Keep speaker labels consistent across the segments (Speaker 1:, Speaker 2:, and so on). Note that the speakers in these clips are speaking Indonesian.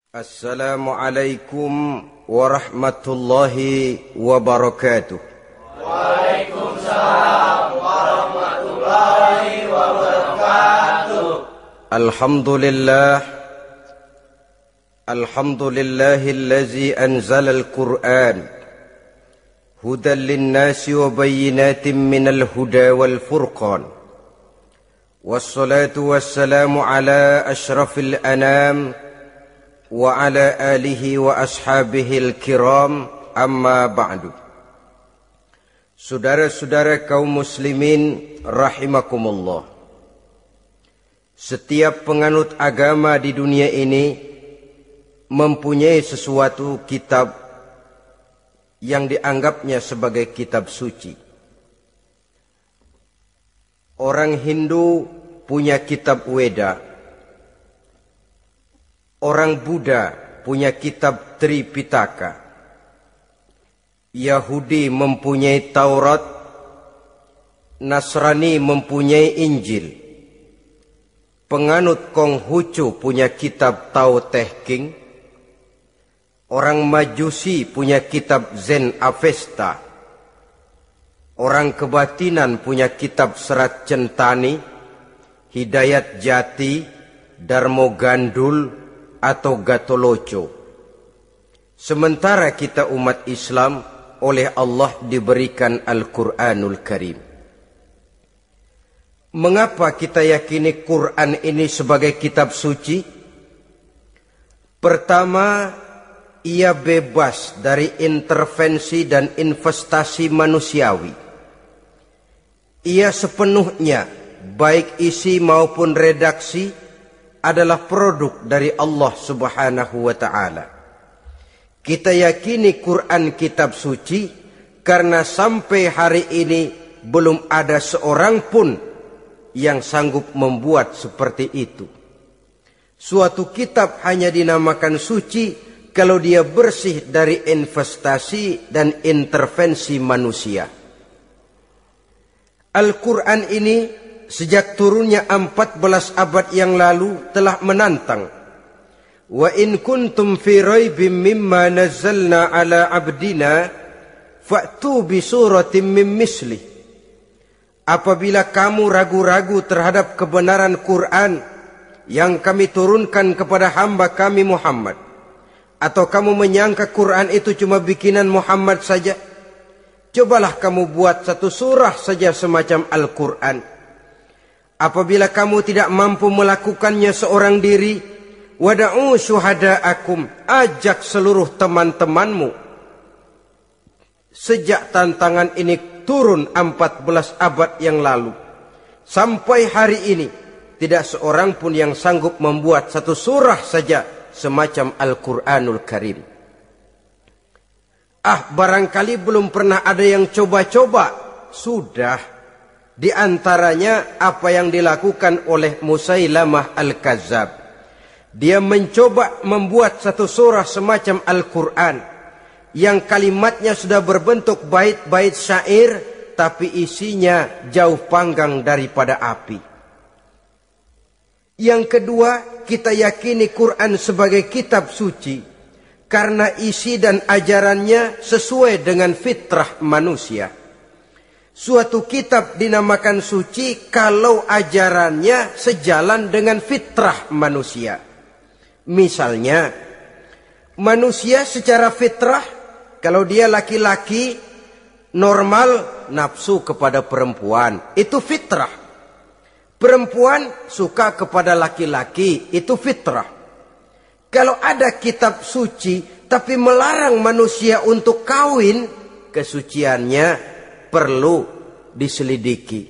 Speaker 1: Assalamualaikum warahmatullahi wabarakatuh.
Speaker 2: Waalaikumsalam warahmatullahi wabarakatuh.
Speaker 1: Alhamdulillahillazi anzala al-Qur'an hudan linnasi wa bayyinatin minal huda wal furqan. Wassalatu wassalamu ala ashrafil anam wa ala alihi wa ashabihil kiram, amma ba'du. Saudara-saudara kaum muslimin rahimakumullah. Setiap penganut agama di dunia ini mempunyai sesuatu kitab yang dianggapnya sebagai kitab suci. Orang Hindu punya kitab Weda. Orang Buddha punya kitab Tripitaka. Yahudi mempunyai Taurat. Nasrani mempunyai Injil. Penganut Konghucu punya kitab Tao Te Ching. Orang Majusi punya kitab Zen Avesta. Orang kebatinan punya kitab Serat Centani, Hidayat Jati, Darmo Gandul, atau Gatoloco. Sementara kita umat Islam oleh Allah diberikan Al-Quranul Karim. Mengapa kita yakini Quran ini sebagai kitab suci? Pertama, ia bebas dari intervensi dan investasi manusiawi. Ia sepenuhnya, baik isi maupun redaksi, adalah produk dari Allah Subhanahu wa ta'ala. Kita yakini Quran kitab suci karena sampai hari ini belum ada seorang pun yang sanggup membuat seperti itu. Suatu kitab hanya dinamakan suci kalau dia bersih dari investasi dan intervensi manusia. Al-Quran ini sejak turunnya 14 abad yang lalu telah menantang. Wa in kuntum fi raibim mimma nazzalna ala abdina fa'tu bi suratin min mislih. Apabila kamu ragu-ragu terhadap kebenaran Quran yang kami turunkan kepada hamba kami Muhammad, atau kamu menyangka Quran itu cuma bikinan Muhammad saja, cobalah kamu buat satu surah saja semacam Al-Quran. Apabila kamu tidak mampu melakukannya seorang diri, wada'u syuhada'akum, ajak seluruh teman-temanmu. Sejak tantangan ini turun 14 abad yang lalu, sampai hari ini, tidak seorang pun yang sanggup membuat satu surah saja semacam Al-Quranul Karim. Barangkali belum pernah ada yang coba-coba. Sudah. Di antaranya apa yang dilakukan oleh Musailamah Al-Kazzab. Dia mencoba membuat satu surah semacam Al-Quran yang kalimatnya sudah berbentuk bait-bait syair, tapi isinya jauh panggang daripada api. Yang kedua, kita yakini Quran sebagai kitab suci karena isi dan ajarannya sesuai dengan fitrah manusia. Suatu kitab dinamakan suci kalau ajarannya sejalan dengan fitrah manusia. Misalnya, manusia secara fitrah, kalau dia laki-laki, normal nafsu kepada perempuan, itu fitrah. Perempuan suka kepada laki-laki, itu fitrah. Kalau ada kitab suci, tapi melarang manusia untuk kawin, kesuciannya perlu diselidiki.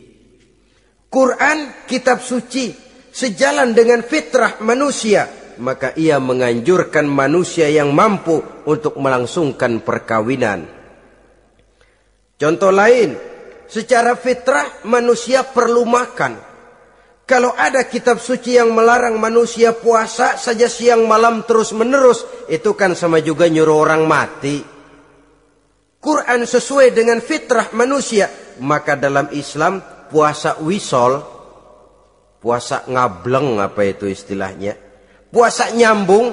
Speaker 1: Quran kitab suci sejalan dengan fitrah manusia, maka ia menganjurkan manusia yang mampu untuk melangsungkan perkawinan. Contoh lain, secara fitrah manusia perlu makan. Kalau ada kitab suci yang melarang manusia puasa saja siang malam terus menerus, itu kan sama juga nyuruh orang mati. Quran sesuai dengan fitrah manusia, maka dalam Islam puasa wisol, puasa ngableng, apa itu istilahnya, puasa nyambung,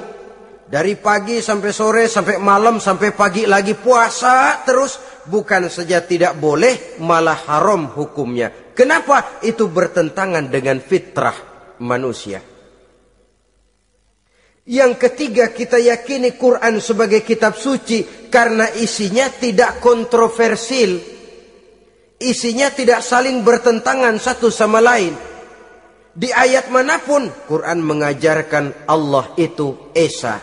Speaker 1: Dari pagi sampai sore, sampai malam, sampai pagi lagi puasa terus. Bukan saja tidak boleh, malah haram hukumnya. Kenapa? Itu bertentangan dengan fitrah manusia. Yang ketiga, kita yakini Quran sebagai kitab suci karena isinya tidak kontroversial. Isinya tidak saling bertentangan satu sama lain. Di ayat manapun Quran mengajarkan Allah itu Esa.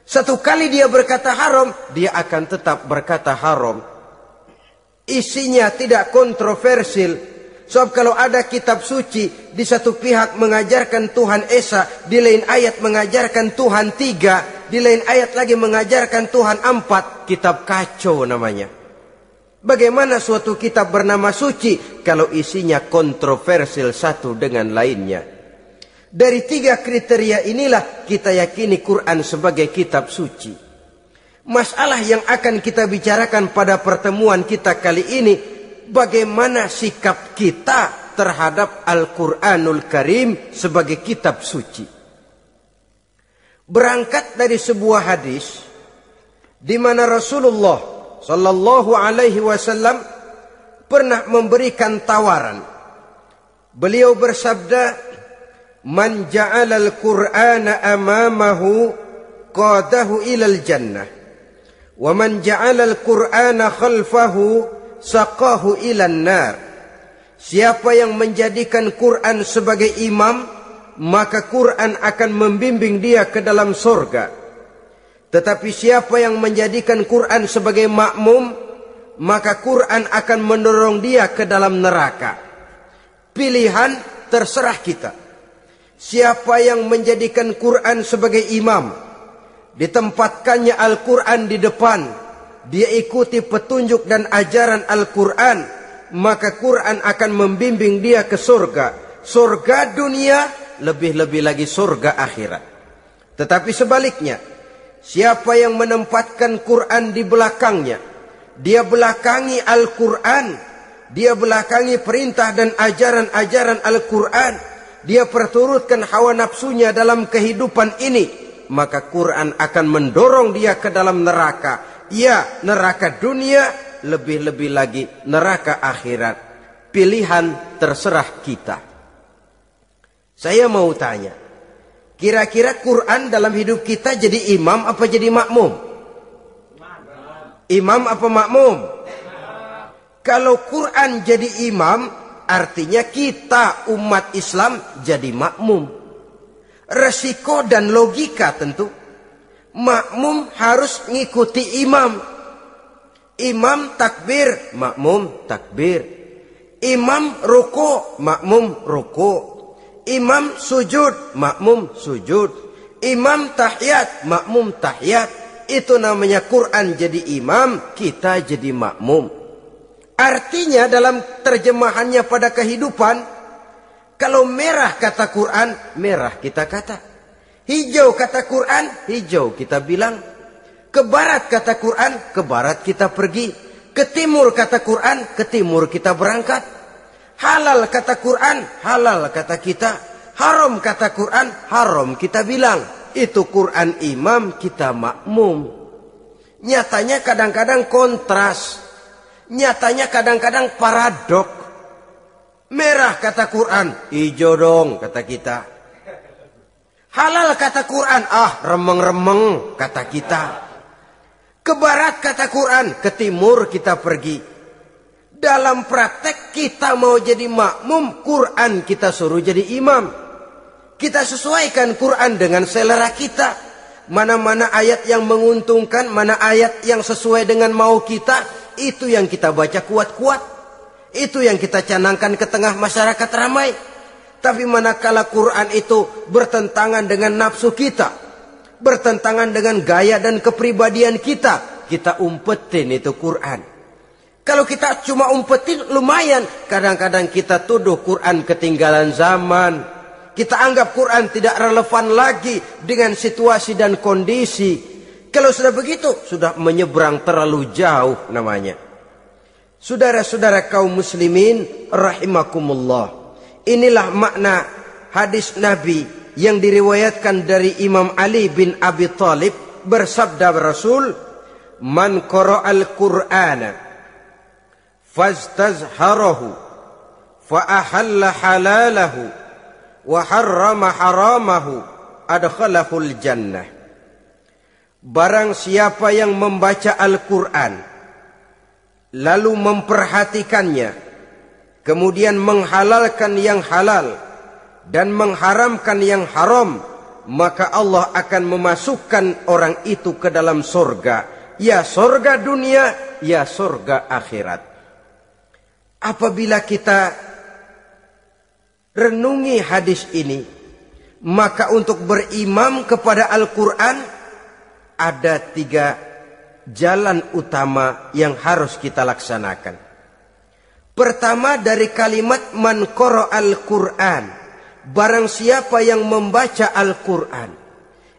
Speaker 1: Satu kali dia berkata haram, dia akan tetap berkata haram. Isinya tidak kontroversial. Sebab kalau ada kitab suci, di satu pihak mengajarkan Tuhan Esa, di lain ayat mengajarkan Tuhan 3, di lain ayat lagi mengajarkan Tuhan 4, kitab kacau namanya. Bagaimana suatu kitab bernama suci kalau isinya kontroversial satu dengan lainnya? Dari 3 kriteria inilah kita yakini Quran sebagai kitab suci. Masalah yang akan kita bicarakan pada pertemuan kita kali ini, bagaimana sikap kita terhadap Al-Quranul Karim sebagai kitab suci. Berangkat dari sebuah hadis di mana Rasulullah sallallahu alaihi wasallam pernah memberikan tawaran. Beliau bersabda, "Man ja'ala al-Qur'ana amamahu qadahu ilal jannah, wa man ja'ala al-Qur'ana khalfahu saqahu ilan nar." Siapa yang menjadikan Quran sebagai imam, maka Quran akan membimbing dia ke dalam surga. Tetapi siapa yang menjadikan Quran sebagai makmum, maka Quran akan mendorong dia ke dalam neraka. Pilihan terserah kita. Siapa yang menjadikan Quran sebagai imam, ditempatkannya Al-Quran di depan, dia ikuti petunjuk dan ajaran Al-Quran, maka Quran akan membimbing dia ke surga. Surga dunia, lebih-lebih lagi surga akhirat. Tetapi sebaliknya, siapa yang menempatkan Quran di belakangnya, dia belakangi Al-Quran, dia belakangi perintah dan ajaran-ajaran Al-Quran, dia perturutkan hawa nafsunya dalam kehidupan ini, maka Quran akan mendorong dia ke dalam neraka. Ya, neraka dunia, lebih-lebih lagi neraka akhirat. Pilihan terserah kita. Saya mau tanya, kira-kira Quran dalam hidup kita jadi imam apa jadi makmum? Imam apa makmum? Kalau Quran jadi imam, artinya kita umat Islam jadi makmum. Resiko dan logika tentu. Makmum harus ngikuti imam. Imam takbir, makmum takbir. Imam ruku, makmum ruku. Imam sujud, makmum sujud. Imam tahiyat, makmum tahiyat. Itu namanya Quran jadi imam, kita jadi makmum. Artinya dalam terjemahannya pada kehidupan, kalau merah kata Quran, merah kita kata. Hijau kata Quran, hijau kita bilang. Ke barat kata Quran, ke barat kita pergi. Ke timur kata Quran, ke timur kita berangkat. Halal kata Quran, halal kata kita. Haram kata Quran, haram kita bilang. Itu Quran imam, kita makmum. Nyatanya kadang-kadang kontras. Nyatanya kadang-kadang paradok. Merah kata Quran, hijau dong kata kita. Halal kata Quran, remeng-remeng kata kita. Ke barat kata Quran, ke timur kita pergi. Dalam praktek kita mau jadi makmum, Quran kita suruh jadi imam. Kita sesuaikan Quran dengan selera kita. Mana-mana ayat yang menguntungkan, mana ayat yang sesuai dengan mau kita, itu yang kita baca kuat-kuat. Itu yang kita canangkan ke tengah masyarakat ramai. Tapi manakala Quran itu bertentangan dengan nafsu kita, bertentangan dengan gaya dan kepribadian kita, kita umpetin itu Quran. Kalau kita cuma umpetin lumayan, kadang-kadang kita tuduh Quran ketinggalan zaman. Kita anggap Quran tidak relevan lagi dengan situasi dan kondisi. Kalau sudah begitu, sudah menyeberang terlalu jauh namanya. Saudara-saudara kaum muslimin rahimakumullah. Inilah makna hadis Nabi yang diriwayatkan dari Imam Ali bin Abi Thalib, bersabda Rasul, "Man qara'al Qur'ana fastazharahu fa ahalla halalahu wa harrama haramahu adkhalahul jannah." Barang siapa yang membaca Al-Qur'an lalu memperhatikannya, kemudian menghalalkan yang halal dan mengharamkan yang haram, maka Allah akan memasukkan orang itu ke dalam surga, ya surga dunia, ya surga akhirat. Apabila kita renungi hadis ini, maka untuk berimam kepada Al-Quran ada 3 jalan utama yang harus kita laksanakan. Pertama, dari kalimat man qara'al Qur'an, barang siapa yang membaca Al-Quran.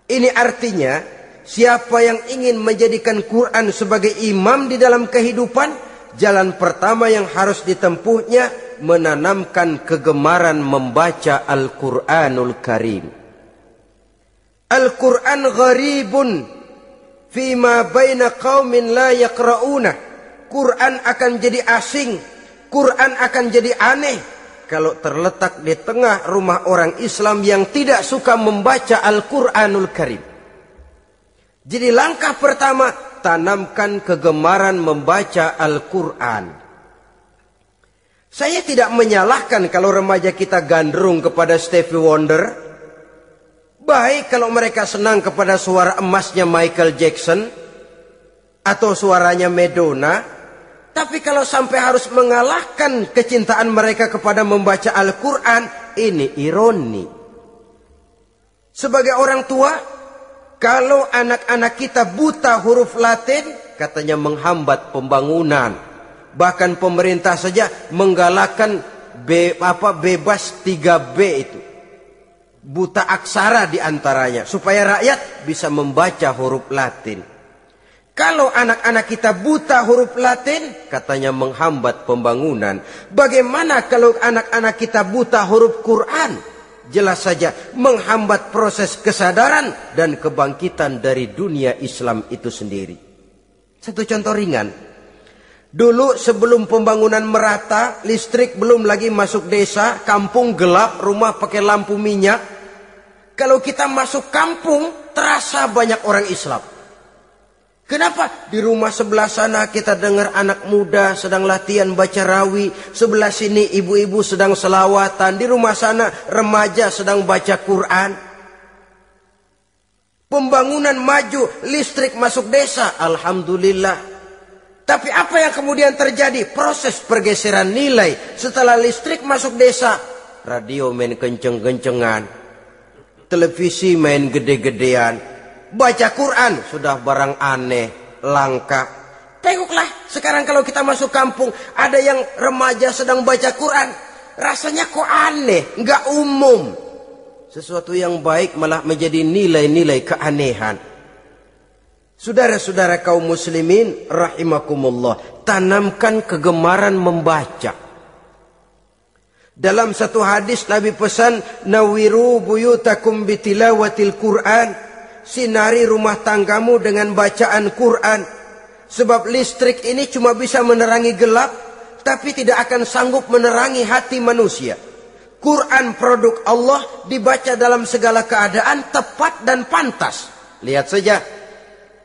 Speaker 1: Ini artinya, siapa yang ingin menjadikan Quran sebagai imam di dalam kehidupan, jalan pertama yang harus ditempuhnya, menanamkan kegemaran membaca Al-Quranul Karim. Al-Quran gharibun fima baina qaumin la yaqra'una. Quran akan jadi asing, Quran akan jadi aneh kalau terletak di tengah rumah orang Islam yang tidak suka membaca Al-Quranul Karim. Jadi langkah pertama, tanamkan kegemaran membaca Al-Quran. Saya tidak menyalahkan kalau remaja kita gandrung kepada Stevie Wonder. Baik kalau mereka senang kepada suara emasnya Michael Jackson atau suaranya Madonna. Tapi kalau sampai harus mengalahkan kecintaan mereka kepada membaca Al-Quran, ini ironi. Sebagai orang tua, kalau anak-anak kita buta huruf Latin, katanya menghambat pembangunan. Bahkan pemerintah saja menggalakkan bebas 3B itu. Buta aksara diantaranya, supaya rakyat bisa membaca huruf Latin. Kalau anak-anak kita buta huruf Latin, katanya menghambat pembangunan. Bagaimana kalau anak-anak kita buta huruf Quran? Jelas saja menghambat proses kesadaran dan kebangkitan dari dunia Islam itu sendiri. Satu contoh ringan. Dulu sebelum pembangunan merata, listrik belum lagi masuk desa, kampung gelap, rumah pakai lampu minyak. Kalau kita masuk kampung, terasa banyak orang Islam. Kenapa? Di rumah sebelah sana kita dengar anak muda sedang latihan baca rawi. Sebelah sini ibu-ibu sedang selawatan. Di rumah sana remaja sedang baca Quran. Pembangunan maju, listrik masuk desa. Alhamdulillah. Tapi apa yang kemudian terjadi? Proses pergeseran nilai. Setelah listrik masuk desa, radio main kenceng-kencengan. Televisi main gede-gedean. Baca Quran sudah barang aneh, langka. Tengoklah sekarang kalau kita masuk kampung, ada yang remaja sedang baca Quran. Rasanya kok aneh, nggak umum. Sesuatu yang baik malah menjadi nilai-nilai keanehan. Saudara-saudara kaum muslimin rahimakumullah, tanamkan kegemaran membaca. Dalam satu hadis Nabi pesan, nawiru buyutakum bitilawatil Quran. Sinari rumah tanggamu dengan bacaan Quran. Sebab listrik ini cuma bisa menerangi gelap, tapi tidak akan sanggup menerangi hati manusia. Quran produk Allah dibaca dalam segala keadaan, tepat dan pantas. Lihat saja,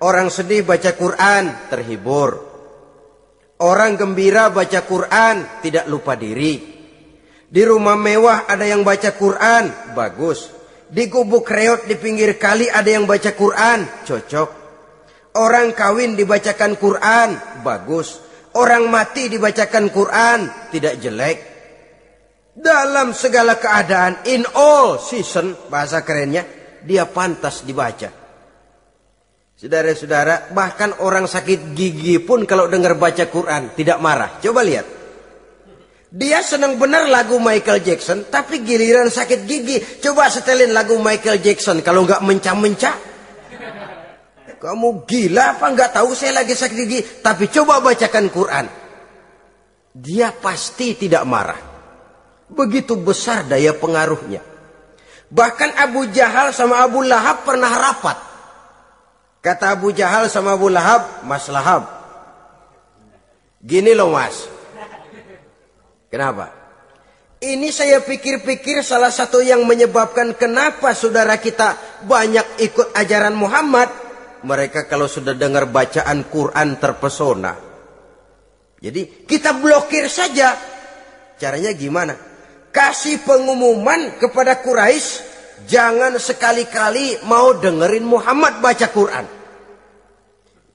Speaker 1: orang sedih baca Quran, terhibur. Orang gembira baca Quran, tidak lupa diri. Di rumah mewah ada yang baca Quran, bagus. Di gubuk reot di pinggir kali ada yang baca Quran, cocok. Orang kawin dibacakan Quran, bagus. Orang mati dibacakan Quran, tidak jelek. Dalam segala keadaan, in all season, bahasa kerennya, dia pantas dibaca. Saudara-saudara, bahkan orang sakit gigi pun kalau dengar baca Quran, tidak marah. Coba lihat. Dia senang benar lagu Michael Jackson, tapi giliran sakit gigi, coba setelin lagu Michael Jackson, kalau nggak mencah-mencah. Kamu gila apa nggak tahu saya lagi sakit gigi, tapi coba bacakan Quran. Dia pasti tidak marah. Begitu besar daya pengaruhnya. Bahkan Abu Jahal sama Abu Lahab pernah rapat. Kata Abu Jahal sama Abu Lahab, Mas Lahab, gini loh mas. Kenapa? Ini saya pikir-pikir salah satu yang menyebabkan kenapa saudara kita banyak ikut ajaran Muhammad. Mereka kalau sudah dengar bacaan Quran terpesona. Jadi kita blokir saja. Caranya gimana? Kasih pengumuman kepada Quraisy, jangan sekali-kali mau dengerin Muhammad baca Quran.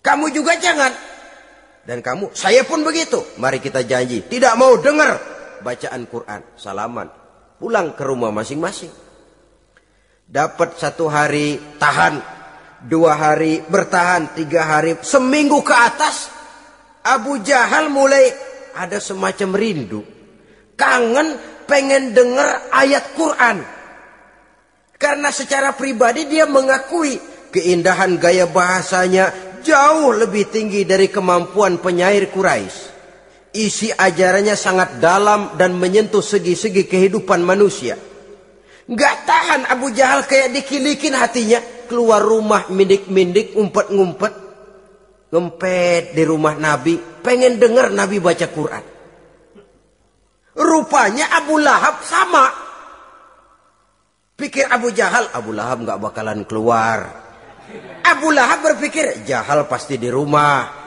Speaker 1: Kamu juga jangan. Dan kamu, saya pun begitu. Mari kita janji, tidak mau dengar bacaan Quran. Salaman, pulang ke rumah masing-masing. Dapat 1 hari tahan, 2 hari bertahan, 3 hari, seminggu ke atas, Abu Jahal mulai ada semacam rindu, kangen, pengen dengar ayat Quran. Karena secara pribadi dia mengakui keindahan gaya bahasanya jauh lebih tinggi dari kemampuan penyair Quraisy. Isi ajarannya sangat dalam dan menyentuh segi-segi kehidupan manusia. Gak tahan Abu Jahal, kayak dikilikin hatinya. Keluar rumah mindik-mindik, ngumpet-ngumpet, ngempet di rumah Nabi, pengen dengar Nabi baca Quran. Rupanya Abu Lahab sama. Pikir Abu Jahal, Abu Lahab gak bakalan keluar. Abu Lahab berpikir, Jahal pasti di rumah.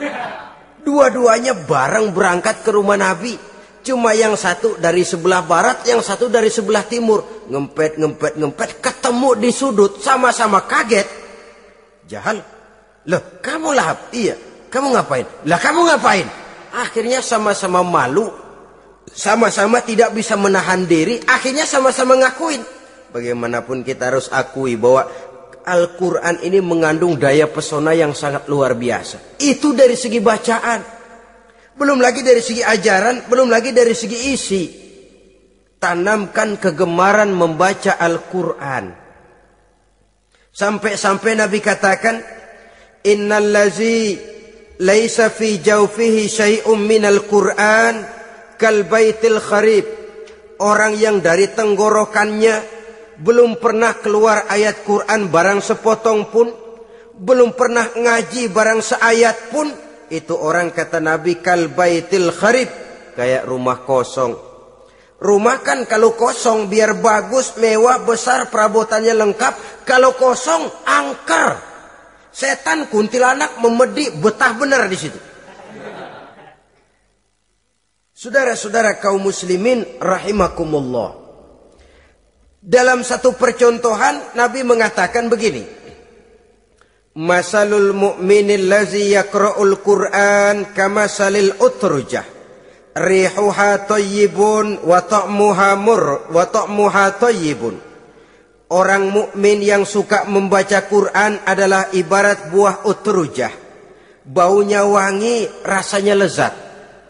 Speaker 1: Dua-duanya bareng berangkat ke rumah Nabi. Cuma yang satu dari sebelah barat, yang satu dari sebelah timur. Ngempet, ketemu di sudut, sama-sama kaget. Jahal, loh kamu Lahab? Iya, kamu ngapain? Lah kamu ngapain? Akhirnya sama-sama malu, sama-sama tidak bisa menahan diri, akhirnya sama-sama ngakuin. Bagaimanapun kita harus akui bahwa Al-Quran ini mengandung daya pesona yang sangat luar biasa. Itu dari segi bacaan. Belum lagi dari segi ajaran, belum lagi dari segi isi. Tanamkan kegemaran membaca Al-Quran. Sampai-sampai Nabi katakan, Innal lazi laisa fi jawfihi syai'um minal Quran kal baitil kharib. Orang yang dari tenggorokannya belum pernah keluar ayat Quran barang sepotong pun, belum pernah ngaji barang seayat pun, itu orang kata Nabi kal baitil kharib, kayak rumah kosong. Rumah kan kalau kosong biar bagus, mewah, besar, perabotannya lengkap. Kalau kosong angker, setan kuntilanak memedi, betah benar di situ. Saudara-saudara kaum muslimin rahimakumullah. Dalam satu percontohan Nabi mengatakan begini, Masalul mu'minil lazi yakra'ul Qur'an kamasalil utrujah rihuha tayyibun wa ta'muha tayyibun. Orang mukmin yang suka membaca Quran adalah ibarat buah utrujah. Baunya wangi, rasanya lezat.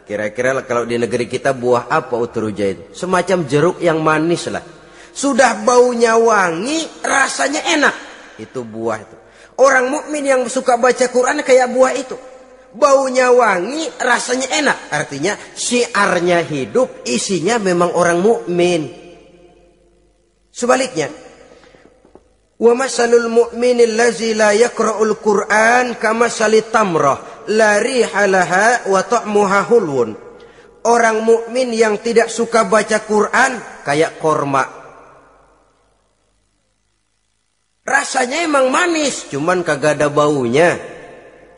Speaker 1: Kira-kira kalau di negeri kita buah apa utrujah itu? Semacam jeruk yang manis lah. Sudah baunya wangi, rasanya enak. Itu buah itu. Orang mukmin yang suka baca Quran kayak buah itu. Baunya wangi, rasanya enak. Artinya syiarnya hidup, isinya memang orang mukmin. Sebaliknya, wa masalul mu'minil lazi la yaqra'ul Qur'an kamasalit tamrah la riha laha wa ta'muha hulwun. Orang mukmin yang tidak suka baca Quran kayak korma. Rasanya emang manis, cuman kagak ada baunya.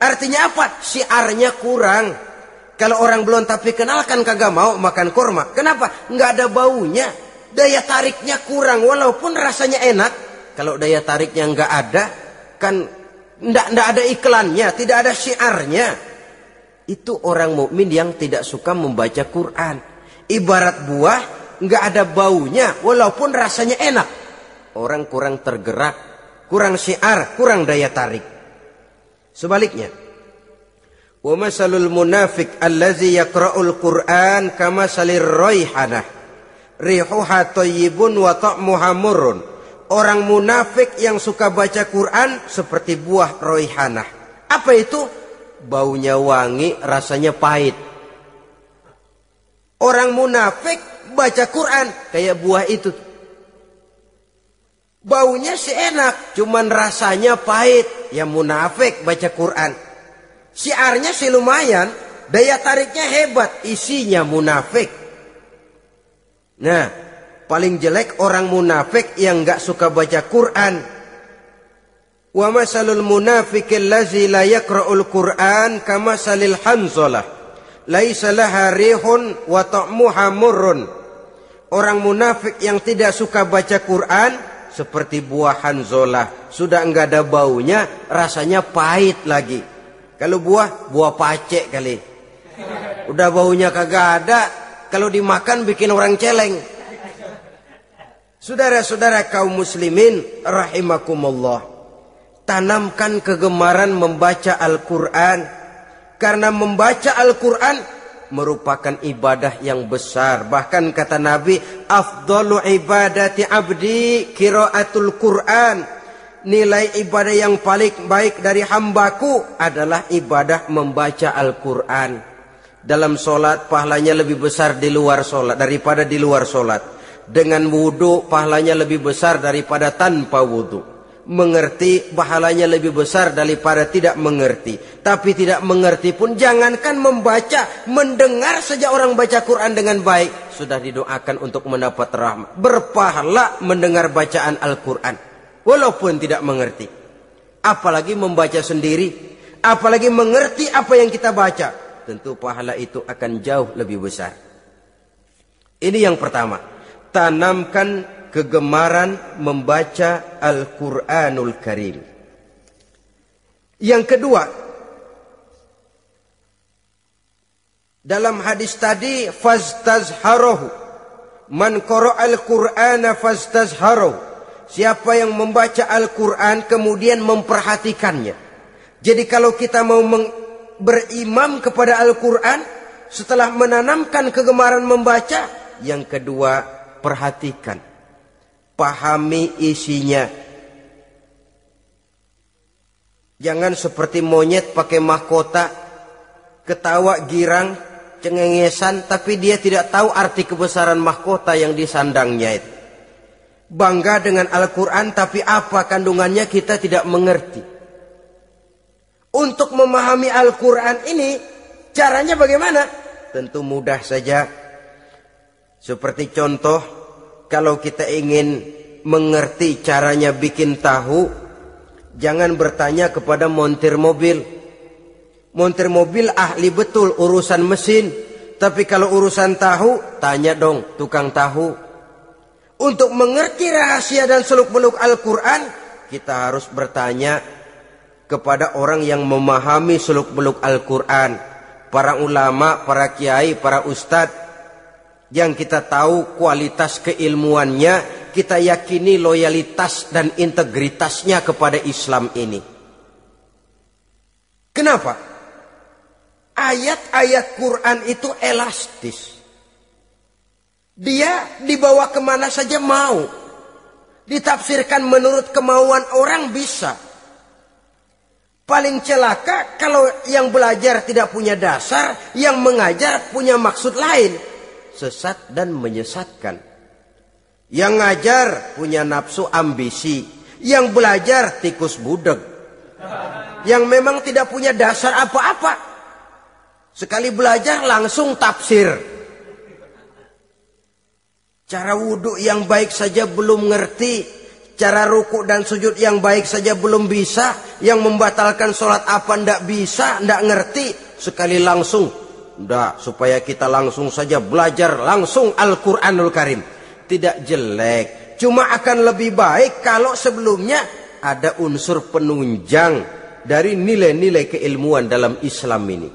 Speaker 1: Artinya apa? Syiarnya kurang. Kalau orang belum tapi kenal kan kagak mau makan korma. Kenapa? Nggak ada baunya. Daya tariknya kurang, walaupun rasanya enak. Kalau daya tariknya nggak ada, kan nggak ada iklannya, tidak ada syiarnya. Itu orang mukmin yang tidak suka membaca Quran. Ibarat buah, nggak ada baunya, walaupun rasanya enak. Orang kurang tergerak. Kurang syiar, kurang daya tarik. Sebaliknya, wa masalul munafiq allazi yaqra'ul Qur'an kamasalir raihanah rihuha thayyibun wa ta'muha murrun. Orang munafik yang suka baca Quran seperti buah raihanah. Apa itu? Baunya wangi, rasanya pahit. Orang munafik baca Quran kayak buah itu. Baunya sih enak, cuman rasanya pahit. Ya munafik baca Quran. Syiarnya sih lumayan, daya tariknya hebat, isinya munafik. Nah, paling jelek orang munafik yang gak suka baca Quran. Wa masalul munafiqil lazi la yaqra'ul Qur'an kama salil hanzalah laisa laha rihun wa ta'muha murrun. Orang munafik yang tidak suka baca Quran seperti buah hanzalah, sudah enggak ada baunya, rasanya pahit lagi. Kalau buah pacek kali. Udah baunya kagak ada, kalau dimakan bikin orang celeng. Saudara-saudara kaum muslimin rahimakumullah, tanamkan kegemaran membaca Al-Quran. Karena membaca Al-Quran merupakan ibadah yang besar. Bahkan kata Nabi, afdalu ibadati abdi qiraatul Quran. Nilai ibadah yang paling baik dari hambaku adalah ibadah membaca Al-Quran. Dalam solat pahalanya lebih besar di luar solat daripada di luar solat. Dengan wudu pahalanya lebih besar daripada tanpa wudu. Mengerti pahalanya lebih besar daripada tidak mengerti. Tapi tidak mengerti pun jangankan membaca, mendengar saja orang baca Quran dengan baik sudah didoakan untuk mendapat rahmat. Berpahala mendengar bacaan Al-Quran walaupun tidak mengerti. Apalagi membaca sendiri, apalagi mengerti apa yang kita baca, tentu pahala itu akan jauh lebih besar. Ini yang pertama, tanamkan kegemaran membaca Al-Quranul Karim. Yang kedua, dalam hadis tadi, fastazharahu, man qara'al Qur'ana fastazharahu, siapa yang membaca Al-Quran kemudian memperhatikannya. Jadi kalau kita mau berimam kepada Al-Quran, setelah menanamkan kegemaran membaca, yang kedua, perhatikan. Pahami isinya. Jangan seperti monyet pakai mahkota, ketawa girang, cengengesan, tapi dia tidak tahu arti kebesaran mahkota yang disandangnya itu. Bangga dengan Al-Quran, tapi apa kandungannya kita tidak mengerti. Untuk memahami Al-Quran ini, caranya bagaimana? Tentu mudah saja. Seperti contoh, kalau kita ingin mengerti caranya bikin tahu, jangan bertanya kepada montir mobil. Montir mobil ahli betul urusan mesin. Tapi kalau urusan tahu, tanya dong tukang tahu. Untuk mengerti rahasia dan seluk-beluk Al-Quran, kita harus bertanya kepada orang yang memahami seluk-beluk Al-Quran. Para ulama, para kiai, para ustadz. Yang kita tahu kualitas keilmuannya, kita yakini loyalitas dan integritasnya kepada Islam ini. Kenapa? Ayat-ayat Quran itu elastis. Dia dibawa kemana saja mau. Ditafsirkan menurut kemauan orang bisa. Paling celaka kalau yang belajar tidak punya dasar, yang mengajar punya maksud lain. Sesat dan menyesatkan. Yang ngajar punya nafsu ambisi, yang belajar tikus budeg, yang memang tidak punya dasar apa-apa. Sekali belajar langsung tafsir. Cara wudhu yang baik saja belum ngerti, cara ruku dan sujud yang baik saja belum bisa, yang membatalkan sholat apa ndak bisa, ndak ngerti. Sekali langsung, udah, supaya kita langsung saja belajar langsung Al-Quranul Karim. Tidak jelek, cuma akan lebih baik kalau sebelumnya ada unsur penunjang dari nilai-nilai keilmuan dalam Islam ini.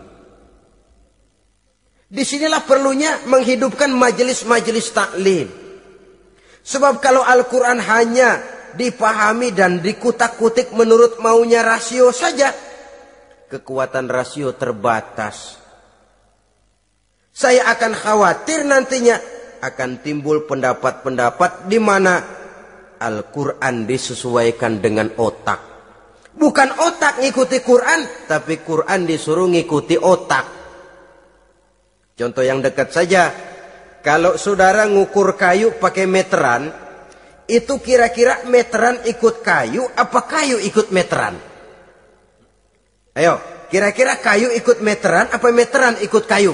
Speaker 1: Disinilah perlunya menghidupkan majelis-majelis taklim. Sebab kalau Al-Quran hanya dipahami dan dikutak-kutik menurut maunya rasio saja, kekuatan rasio terbatas. Saya akan khawatir nantinya akan timbul pendapat-pendapat di mana Al-Quran disesuaikan dengan otak. Bukan otak ngikuti Quran, tapi Quran disuruh ngikuti otak. Contoh yang dekat saja, kalau saudara ngukur kayu pakai meteran, itu kira-kira meteran ikut kayu apa kayu ikut meteran? Ayo, kira-kira kayu ikut meteran apa meteran ikut kayu?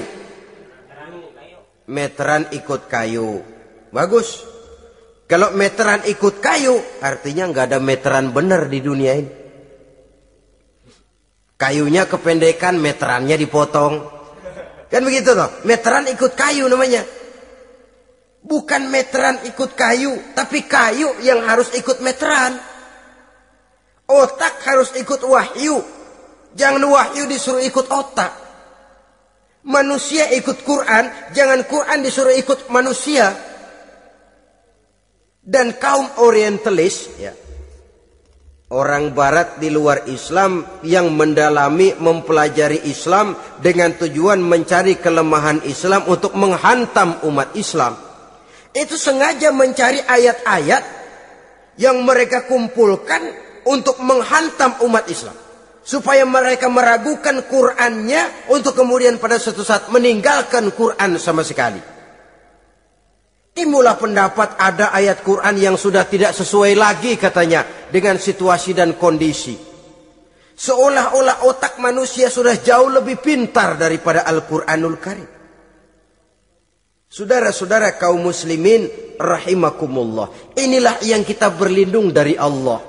Speaker 1: Meteran ikut kayu. Bagus. Kalau meteran ikut kayu, artinya nggak ada meteran benar di dunia ini. Kayunya kependekan, meterannya dipotong. Kan begitu toh? Meteran ikut kayu namanya. Bukan meteran ikut kayu, tapi kayu yang harus ikut meteran. Otak harus ikut wahyu. Jangan wahyu disuruh ikut otak. Manusia ikut Quran, jangan Quran disuruh ikut manusia. Dan kaum orientalis, ya, orang barat di luar Islam yang mendalami, mempelajari Islam dengan tujuan mencari kelemahan Islam untuk menghantam umat Islam. Itu sengaja mencari ayat-ayat yang mereka kumpulkan untuk menghantam umat Islam. Supaya mereka meragukan Qur'annya untuk kemudian pada suatu saat meninggalkan Qur'an sama sekali. Timbullah pendapat ada ayat Qur'an yang sudah tidak sesuai lagi katanya dengan situasi dan kondisi. Seolah-olah otak manusia sudah jauh lebih pintar daripada Al-Qur'anul Karim. Saudara-saudara kaum muslimin rahimakumullah. Inilah yang kita berlindung dari Allah.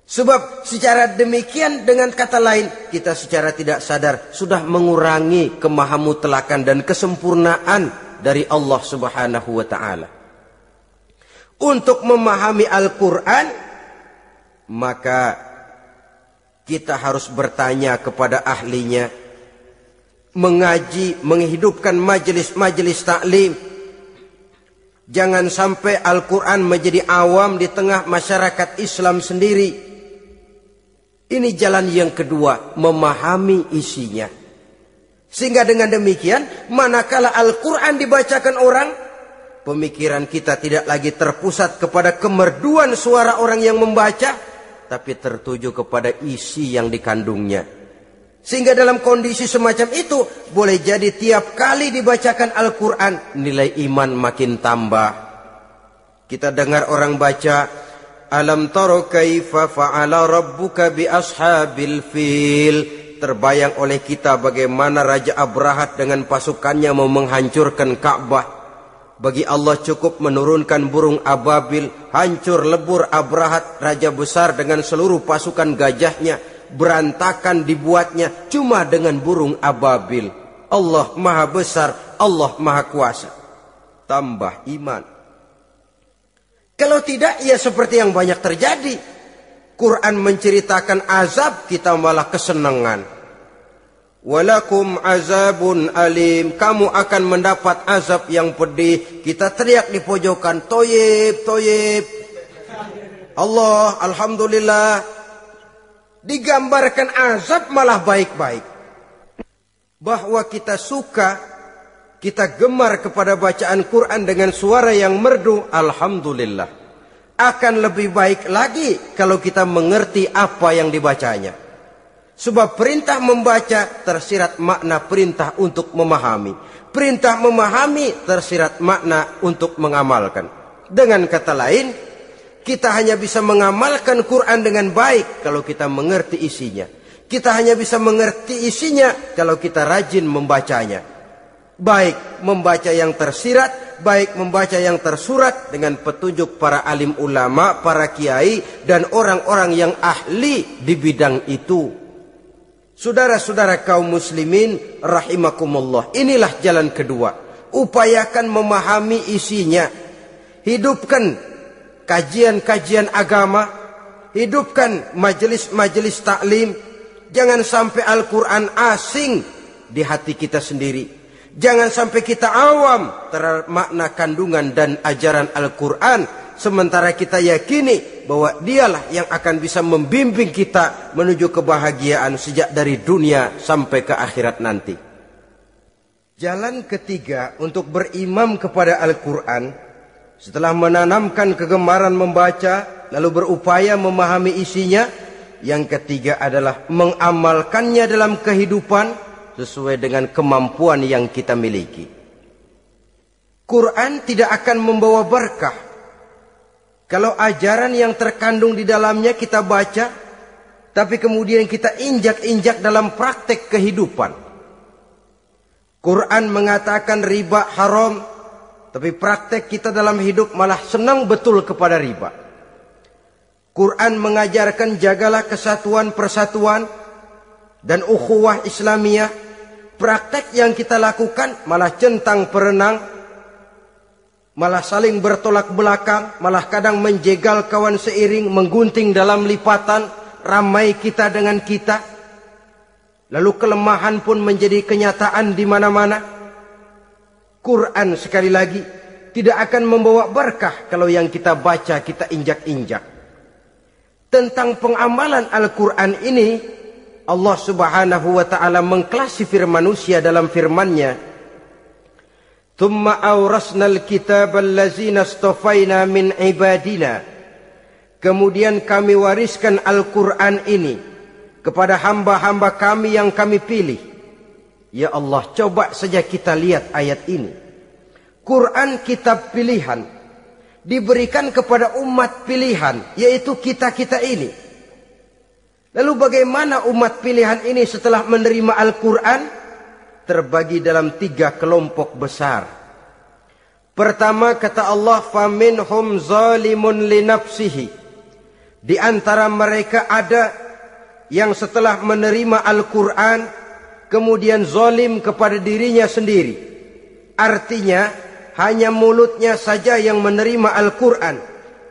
Speaker 1: Sebab secara demikian dengan kata lain kita secara tidak sadar sudah mengurangi kemahamutlakan dan kesempurnaan dari Allah Subhanahu wa taala. Untuk memahami Al-Qur'an maka kita harus bertanya kepada ahlinya, mengaji, menghidupkan majelis-majelis taklim. Jangan sampai Al-Qur'an menjadi awam di tengah masyarakat Islam sendiri. Ini jalan yang kedua, memahami isinya. Sehingga dengan demikian, manakala Al-Quran dibacakan orang, pemikiran kita tidak lagi terpusat kepada kemerduan suara orang yang membaca, tapi tertuju kepada isi yang dikandungnya. Sehingga dalam kondisi semacam itu, boleh jadi tiap kali dibacakan Al-Quran, nilai iman makin tambah. Kita dengar orang baca, Alam taro kaifa fa'ala rabbuka bi ashabil fil. Terbayang oleh kita bagaimana Raja Abrahat dengan pasukannya mau menghancurkan Ka'bah. Bagi Allah cukup menurunkan burung ababil, hancur lebur Abrahat, raja besar dengan seluruh pasukan gajahnya, berantakan dibuatnya cuma dengan burung ababil. Allah Maha Besar, Allah Maha Kuasa. Tambah iman. Kalau tidak, ya seperti yang banyak terjadi. Quran menceritakan azab, kita malah kesenangan. Walakum azabun alim. Kamu akan mendapat azab yang pedih. Kita teriak di pojokan, toyib, toyib. Allah, alhamdulillah. Digambarkan azab malah baik-baik. Bahwa kita suka, kita gemar kepada bacaan Quran dengan suara yang merdu, alhamdulillah. Akan lebih baik lagi kalau kita mengerti apa yang dibacanya. Sebab perintah membaca tersirat makna perintah untuk memahami. Perintah memahami tersirat makna untuk mengamalkan. Dengan kata lain, kita hanya bisa mengamalkan Quran dengan baik kalau kita mengerti isinya. Kita hanya bisa mengerti isinya kalau kita rajin membacanya. Baik membaca yang tersirat, baik membaca yang tersurat dengan petunjuk para alim ulama, para kiai, dan orang-orang yang ahli di bidang itu. Saudara-saudara kaum muslimin rahimakumullah, inilah jalan kedua. Upayakan memahami isinya. Hidupkan kajian-kajian agama, hidupkan majelis-majelis taklim. Jangan sampai Al-Quran asing di hati kita sendiri. Jangan sampai kita awam terhadap makna kandungan dan ajaran Al-Quran, sementara kita yakini bahwa dialah yang akan bisa membimbing kita menuju kebahagiaan sejak dari dunia sampai ke akhirat nanti. Jalan ketiga untuk berimam kepada Al-Quran, setelah menanamkan kegemaran membaca, lalu berupaya memahami isinya, yang ketiga adalah mengamalkannya dalam kehidupan, sesuai dengan kemampuan yang kita miliki. Quran tidak akan membawa berkah Kalau ajaran yang terkandung di dalamnya kita baca, tapi kemudian kita injak-injak dalam praktek kehidupan. Quran mengatakan riba haram, tapi praktek kita dalam hidup malah senang betul kepada riba. Quran mengajarkan jagalah kesatuan persatuan dan ukhuwah Islamiyah. Praktek yang kita lakukan malah centang perenang, malah saling bertolak belakang, malah kadang menjegal kawan seiring, menggunting dalam lipatan, ramai kita dengan kita. Lalu kelemahan pun menjadi kenyataan di mana-mana. Quran sekali lagi tidak akan membawa berkah kalau yang kita baca kita injak-injak. Tentang pengamalan Al-Quran ini, Allah Subhanahu wa ta'ala mengklasifikasi manusia dalam firman-Nya, "Tsumma awrasnal kitaba allazina astafaina min ibadina." Kemudian kami wariskan Al-Quran ini kepada hamba-hamba kami yang kami pilih. Ya Allah, coba saja kita lihat ayat ini. Quran kitab pilihan, diberikan kepada umat pilihan, yaitu kita-kita ini. Lalu bagaimana umat pilihan ini setelah menerima Al-Quran? Terbagi dalam 3 kelompok besar. Pertama, kata Allah, "Faminhum zalimun linafsihi." Di antara mereka ada yang setelah menerima Al-Quran kemudian zalim kepada dirinya sendiri. Artinya hanya mulutnya saja yang menerima Al-Quran,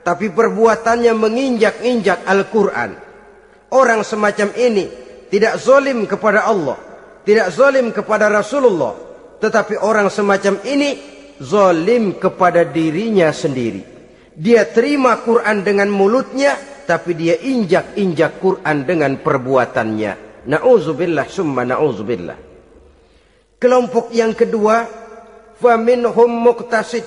Speaker 1: tapi perbuatannya menginjak-injak Al-Quran. Orang semacam ini tidak zalim kepada Allah, tidak zalim kepada Rasulullah, tetapi orang semacam ini zalim kepada dirinya sendiri. Dia terima Quran dengan mulutnya, tapi dia injak-injak Quran dengan perbuatannya. Na'udzubillah summa na'udzubillah. Kelompok yang kedua, faminhum muqtasid.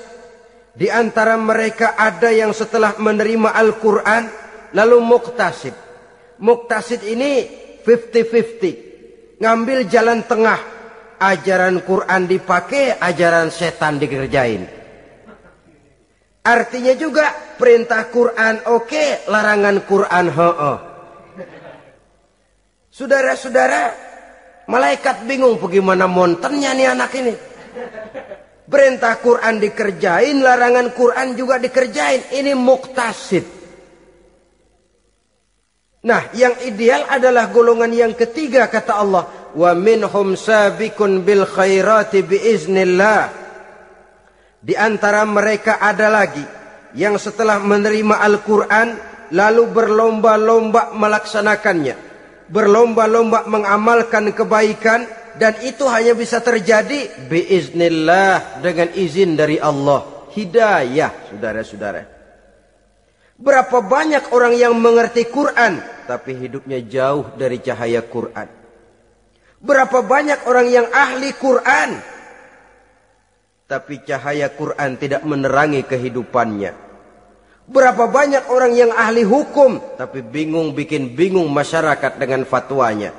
Speaker 1: Di antara mereka ada yang setelah menerima Al-Quran lalu muqtasid. Muqtasid ini 50-50. Ngambil jalan tengah. Ajaran Quran dipakai, ajaran setan dikerjain. Artinya juga perintah Quran oke, larangan Quran ho-oh. Saudara-saudara, malaikat bingung bagaimana montennya nih anak ini. Perintah Quran dikerjain, larangan Quran juga dikerjain. Ini muqtasid. Nah, yang ideal adalah golongan yang ketiga, kata Allah, "Wa minhum sabiqun bil khairati biiznillah." Di antara mereka ada lagi yang setelah menerima Al-Quran lalu berlomba-lomba melaksanakannya, berlomba-lomba mengamalkan kebaikan. Dan itu hanya bisa terjadi biiznillah, dengan izin dari Allah. Hidayah, saudara-saudara. Berapa banyak orang yang mengerti Quran, tapi hidupnya jauh dari cahaya Quran. Berapa banyak orang yang ahli Quran, tapi cahaya Quran tidak menerangi kehidupannya. Berapa banyak orang yang ahli hukum, tapi bikin bingung masyarakat dengan fatwanya.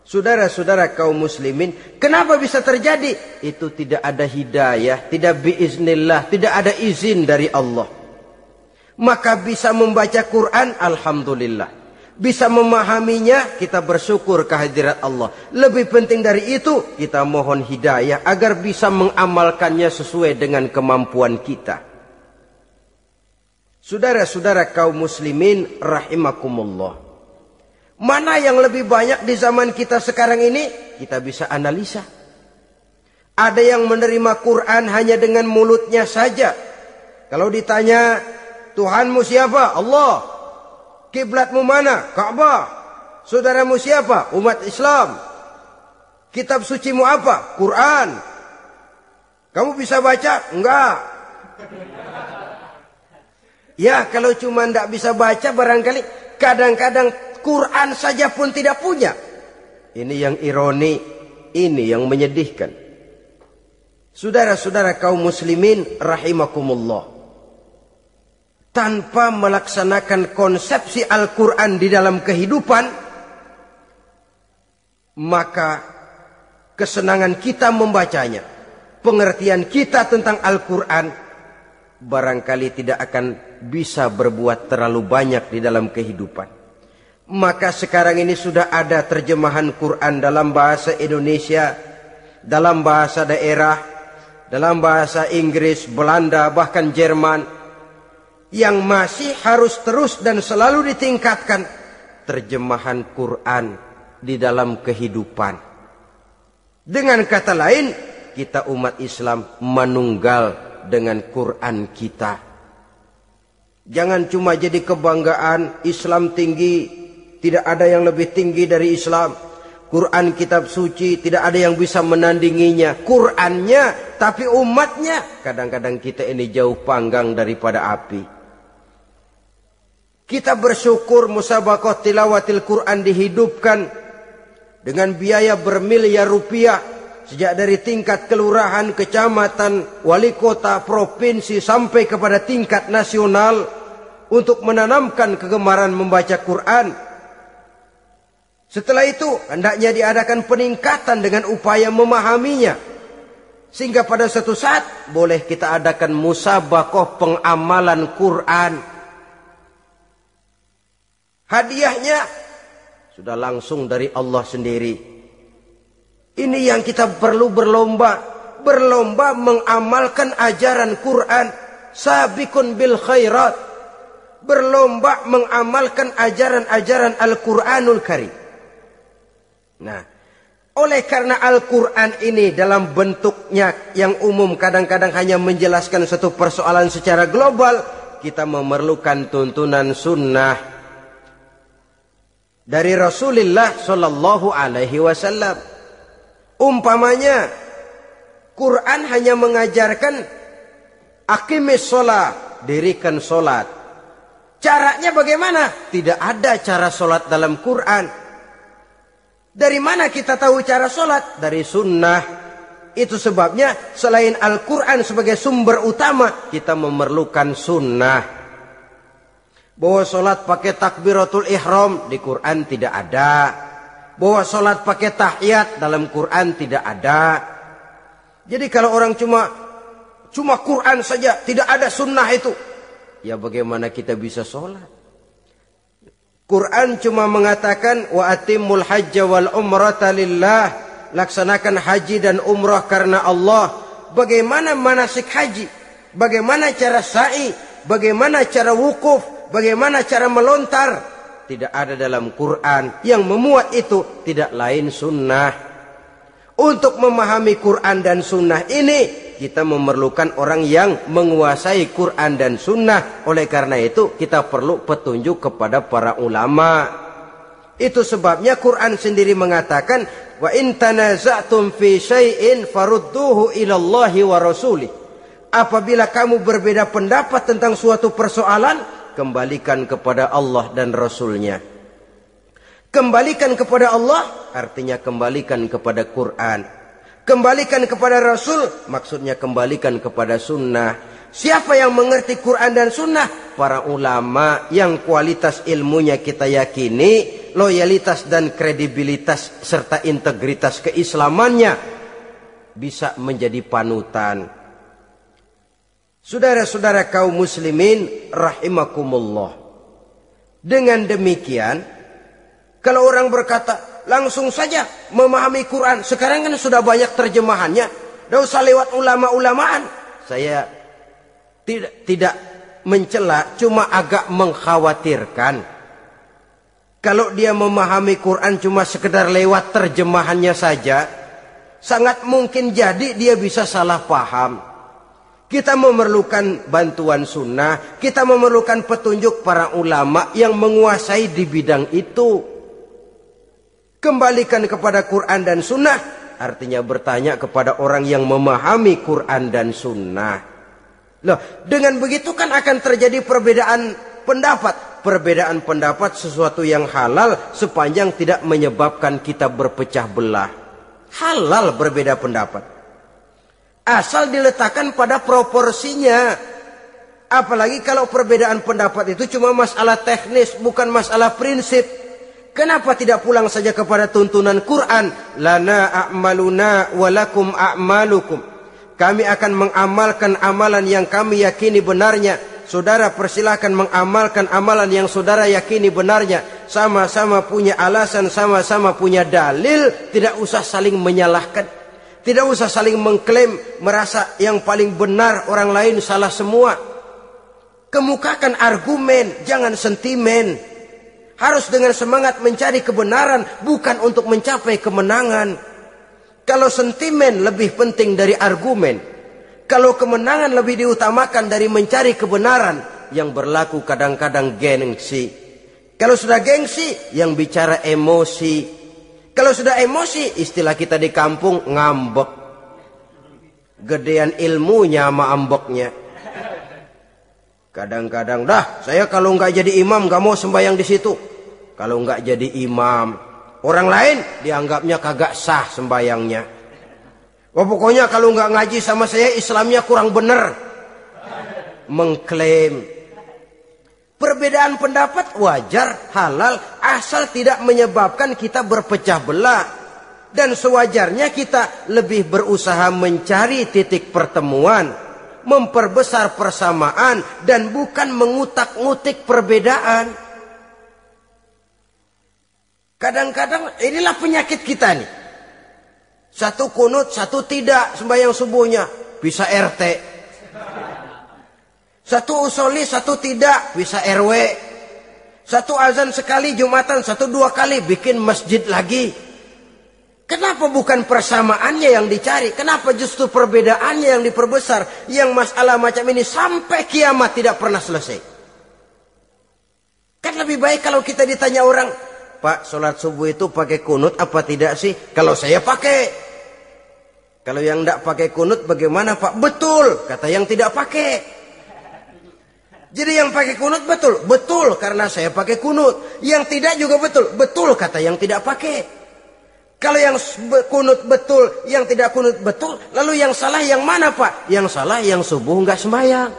Speaker 1: Saudara-saudara kaum muslimin, kenapa bisa terjadi? Itu tidak ada hidayah, tidak biiznillah, tidak ada izin dari Allah. Maka bisa membaca Quran, alhamdulillah. Bisa memahaminya, kita bersyukur kehadirat Allah. Lebih penting dari itu, kita mohon hidayah agar bisa mengamalkannya sesuai dengan kemampuan kita. Saudara-saudara kaum muslimin rahimakumullah. Mana yang lebih banyak di zaman kita sekarang ini? Kita bisa analisa. Ada yang menerima Quran hanya dengan mulutnya saja. Kalau ditanya, Tuhanmu siapa? Allah. Kiblatmu mana? Ka'bah. Saudaramu siapa? Umat Islam. Kitab sucimu apa? Quran. Kamu bisa baca? Enggak. Ya, kalau cuma tidak bisa baca barangkali kadang-kadang Quran saja pun tidak punya. Ini yang ironi, ini yang menyedihkan. Saudara-saudara kaum muslimin rahimakumullah. Tanpa melaksanakan konsepsi Al-Quran di dalam kehidupan, maka kesenangan kita membacanya, pengertian kita tentang Al-Quran barangkali tidak akan bisa berbuat terlalu banyak di dalam kehidupan. Maka sekarang ini sudah ada terjemahan Quran dalam bahasa Indonesia, dalam bahasa daerah, dalam bahasa Inggris, Belanda, bahkan Jerman, yang masih harus terus dan selalu ditingkatkan terjemahan Quran di dalam kehidupan. Dengan kata lain, kita umat Islam menunggal dengan Quran kita. Jangan cuma jadi kebanggaan Islam tinggi, tidak ada yang lebih tinggi dari Islam. Quran kitab suci, tidak ada yang bisa menandinginya. Qurannya, tapi umatnya. Kadang-kadang kita ini jauh panggang daripada api. Kita bersyukur musabaqah tilawatil Quran dihidupkan dengan biaya bermiliar rupiah. Sejak dari tingkat kelurahan, kecamatan, wali kota, provinsi, sampai kepada tingkat nasional. Untuk menanamkan kegemaran membaca Quran. Setelah itu hendaknya diadakan peningkatan dengan upaya memahaminya. Sehingga pada suatu saat boleh kita adakan musabaqah pengamalan Quran. Hadiahnya sudah langsung dari Allah sendiri. Ini yang kita perlu berlomba. Berlomba mengamalkan ajaran Quran. Sabiqun bil khairat. Berlomba mengamalkan ajaran-ajaran Al-Quranul Karim. Nah, oleh karena Al-Quran ini dalam bentuknya yang umum kadang-kadang hanya menjelaskan satu persoalan secara global, kita memerlukan tuntunan sunnah dari Rasulullah Shallallahu Alaihi Wasallam. Umpamanya, Quran hanya mengajarkan aqimis sholat, dirikan sholat. Caranya bagaimana? Tidak ada cara sholat dalam Quran. Dari mana kita tahu cara sholat? Dari sunnah. Itu sebabnya selain Al-Quran sebagai sumber utama, kita memerlukan sunnah. Bahwa sholat pakai takbiratul ihram di Quran tidak ada. Bahwa sholat pakai tahiyat dalam Quran tidak ada. Jadi kalau orang cuma Quran saja, tidak ada sunnah itu, ya bagaimana kita bisa sholat? Quran cuma mengatakan wa atimul hajja wal umrata lillah, laksanakan haji dan umrah karena Allah. Bagaimana manasik haji? Bagaimana cara sa'i? Bagaimana cara wukuf? Bagaimana cara melontar? Tidak ada dalam Quran. Yang memuat itu tidak lain sunnah. Untuk memahami Quran dan sunnah ini, kita memerlukan orang yang menguasai Quran dan sunnah. Oleh karena itu kita perlu petunjuk kepada para ulama. Itu sebabnya Quran sendiri mengatakan, wa in tanaza'tum fi syai'in farudduhu ilallahi wa rasulih. Apabila kamu berbeda pendapat tentang suatu persoalan, kembalikan kepada Allah dan Rasulnya. Kembalikan kepada Allah artinya kembalikan kepada Quran. Kembalikan kepada Rasul, maksudnya kembalikan kepada sunnah. Siapa yang mengerti Quran dan sunnah? Para ulama yang kualitas ilmunya kita yakini, loyalitas dan kredibilitas serta integritas keislamannya bisa menjadi panutan. Saudara-saudara kaum muslimin rahimakumullah. Dengan demikian, kalau orang berkata, langsung saja memahami Quran. Sekarang kan sudah banyak terjemahannya. Tidak usah lewat ulama-ulamaan. Saya tidak mencela, cuma agak mengkhawatirkan. Kalau dia memahami Quran cuma sekedar lewat terjemahannya saja, sangat mungkin jadi dia bisa salah paham. Kita memerlukan bantuan sunnah. Kita memerlukan petunjuk para ulama yang menguasai di bidang itu. Kembalikan kepada Quran dan sunnah artinya bertanya kepada orang yang memahami Quran dan sunnah. Loh, dengan begitu kan akan terjadi perbedaan pendapat. Perbedaan pendapat sesuatu yang halal sepanjang tidak menyebabkan kita berpecah belah. Halal berbeda pendapat, asal diletakkan pada proporsinya. Apalagi kalau perbedaan pendapat itu cuma masalah teknis, bukan masalah prinsip. Kenapa tidak pulang saja kepada tuntunan Quran? Lana a'maluna walakum a'malukum. Kami akan mengamalkan amalan yang kami yakini benarnya. saudara persilahkan mengamalkan amalan yang saudara yakini benarnya. Sama-sama punya alasan, sama-sama punya dalil. Tidak usah saling menyalahkan. Tidak usah saling mengklaim, merasa yang paling benar, orang lain salah semua. Kemukakan argumen, jangan sentimen. Harus dengan semangat mencari kebenaran, bukan untuk mencapai kemenangan. Kalau sentimen lebih penting dari argumen, kalau kemenangan lebih diutamakan dari mencari kebenaran, yang berlaku kadang-kadang gengsi. Kalau sudah gengsi, yang bicara emosi. Kalau sudah emosi, istilah kita di kampung, ngambek. Gedean ilmunya sama ambeknya. Kadang-kadang, dah saya kalau nggak jadi imam nggak mau sembahyang di situ. Kalau nggak jadi imam, orang lain dianggapnya kagak sah sembahyangnya. Wah, pokoknya kalau nggak ngaji sama saya Islamnya kurang bener. Mengklaim. Perbedaan pendapat wajar, halal, asal tidak menyebabkan kita berpecah belah. Dan sewajarnya kita lebih berusaha mencari titik pertemuan, memperbesar persamaan, dan bukan mengutak-ngutik perbedaan. Kadang-kadang inilah penyakit kita nih. Satu kunut, satu tidak sembahyang subuhnya. Bisa RT. Satu usoli, satu tidak, bisa RW. Satu azan sekali Jumatan, satu dua kali, bikin masjid lagi. Kenapa bukan persamaannya yang dicari? Kenapa justru perbedaannya yang diperbesar? Yang masalah macam ini sampai kiamat tidak pernah selesai. Kan lebih baik kalau kita ditanya orang, Pak, sholat subuh itu pakai kunut apa tidak sih? Kalau saya pakai. Kalau yang tidak pakai kunut bagaimana Pak? Betul, kata yang tidak pakai. Jadi yang pakai kunut betul, betul karena saya pakai kunut. Yang tidak juga betul, betul kata yang tidak pakai. Kalau yang kunut betul, yang tidak kunut betul, lalu yang salah yang mana Pak? Yang salah yang subuh nggak sembahyang.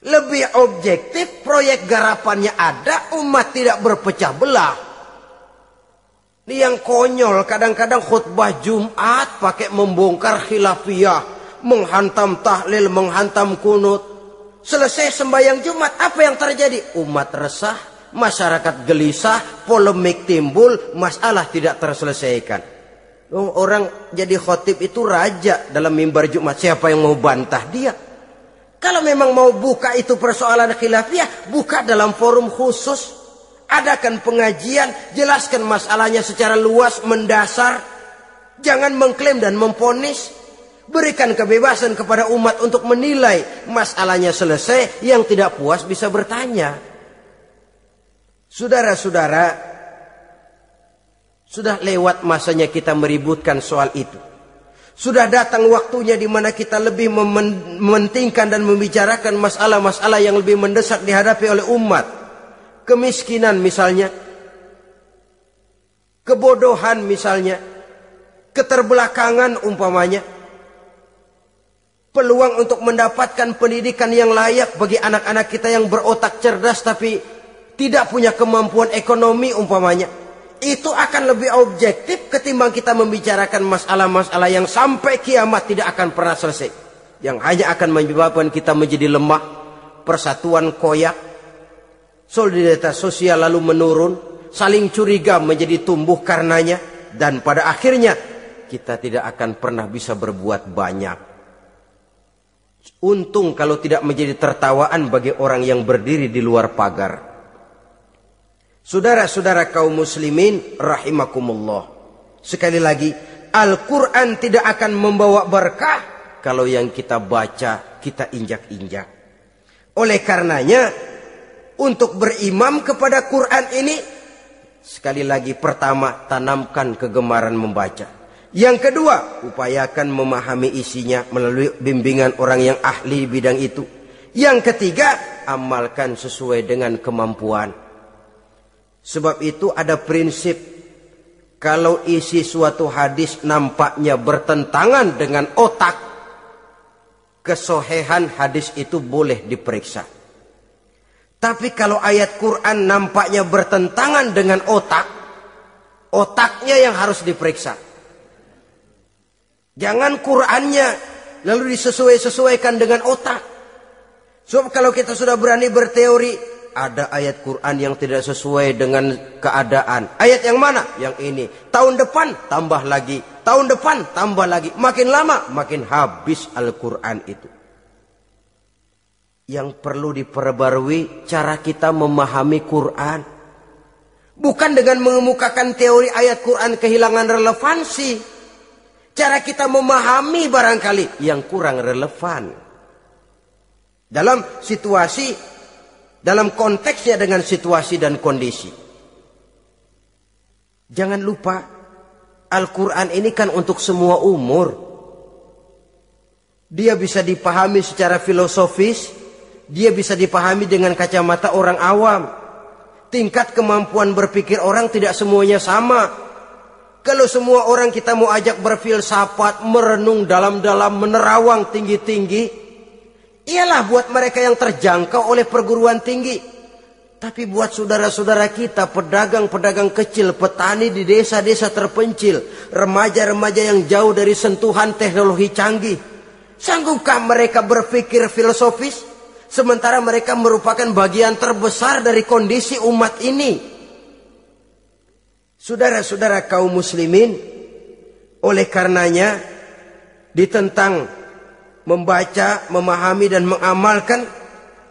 Speaker 1: Lebih objektif, proyek garapannya ada, umat tidak berpecah belah. Ini yang konyol, kadang-kadang khutbah Jumat pakai membongkar khilafiyah, menghantam tahlil, menghantam kunut. Selesai sembahyang Jumat, apa yang terjadi? Umat resah, masyarakat gelisah, polemik timbul, masalah tidak terselesaikan. Orang jadi khotib itu raja dalam mimbar Jumat. Siapa yang mau bantah dia? Kalau memang mau buka itu persoalan khilafiyah, buka dalam forum khusus. Adakan pengajian, jelaskan masalahnya secara luas, mendasar. Jangan mengklaim dan memponis. Berikan kebebasan kepada umat untuk menilai. Masalahnya selesai, yang tidak puas bisa bertanya. Saudara-saudara, sudah lewat masanya kita meributkan soal itu. Sudah datang waktunya di mana kita lebih mementingkan dan membicarakan masalah-masalah yang lebih mendesak dihadapi oleh umat. Kemiskinan misalnya, kebodohan misalnya, keterbelakangan umpamanya. Peluang untuk mendapatkan pendidikan yang layak bagi anak-anak kita yang berotak cerdas tapi tidak punya kemampuan ekonomi umpamanya. Itu akan lebih objektif ketimbang kita membicarakan masalah-masalah yang sampai kiamat tidak akan pernah selesai. Yang hanya akan menyebabkan kita menjadi lemah, persatuan koyak, solidaritas sosial lalu menurun, saling curiga menjadi tumbuh karenanya, dan pada akhirnya kita tidak akan pernah bisa berbuat banyak. Untung kalau tidak menjadi tertawaan bagi orang yang berdiri di luar pagar. Saudara-saudara kaum muslimin rahimakumullah. Sekali lagi, Al-Quran tidak akan membawa berkah kalau yang kita baca kita injak-injak. Oleh karenanya, untuk berimam kepada Quran ini, sekali lagi pertama, tanamkan kegemaran membaca. Yang kedua, upayakan memahami isinya melalui bimbingan orang yang ahli bidang itu. Yang ketiga, amalkan sesuai dengan kemampuan. Sebab itu ada prinsip, kalau isi suatu hadis nampaknya bertentangan dengan otak, kesohihan hadis itu boleh diperiksa. Tapi kalau ayat Quran nampaknya bertentangan dengan otak, otaknya yang harus diperiksa. Jangan Qurannya lalu disesuaikan dengan otak. Sebab kalau kita sudah berani berteori, ada ayat Quran yang tidak sesuai dengan keadaan. Ayat yang mana? Yang ini. Tahun depan tambah lagi. Tahun depan tambah lagi. Makin lama makin habis Al-Quran itu. Yang perlu diperbarui cara kita memahami Quran. Bukan dengan mengemukakan teori ayat Quran kehilangan relevansi. Cara kita memahami barangkali yang kurang relevan. Dalam situasi, dalam konteksnya dengan situasi dan kondisi. Jangan lupa, Al-Quran ini kan untuk semua umur. Dia bisa dipahami secara filosofis, dia bisa dipahami dengan kacamata orang awam. Tingkat kemampuan berpikir orang tidak semuanya sama. Kalau semua orang kita mau ajak berfilsafat, merenung dalam-dalam, menerawang tinggi-tinggi, ialah buat mereka yang terjangkau oleh perguruan tinggi. Tapi buat saudara-saudara kita, pedagang-pedagang kecil, petani di desa-desa terpencil, remaja-remaja yang jauh dari sentuhan teknologi canggih, sanggupkah mereka berpikir filosofis? Sementara mereka merupakan bagian terbesar dari kondisi umat ini. Saudara-saudara kaum muslimin, oleh karenanya ditentang membaca, memahami dan mengamalkan,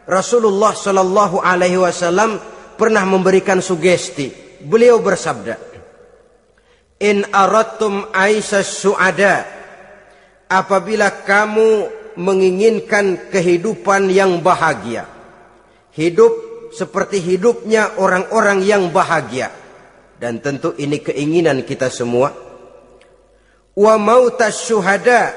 Speaker 1: Rasulullah Shallallahu Alaihi Wasallam pernah memberikan sugesti. Beliau bersabda, "In aradtum aisas su'ada, apabila kamu menginginkan kehidupan yang bahagia, hidup seperti hidupnya orang-orang yang bahagia, dan tentu ini keinginan kita semua, wa mautas syuhada,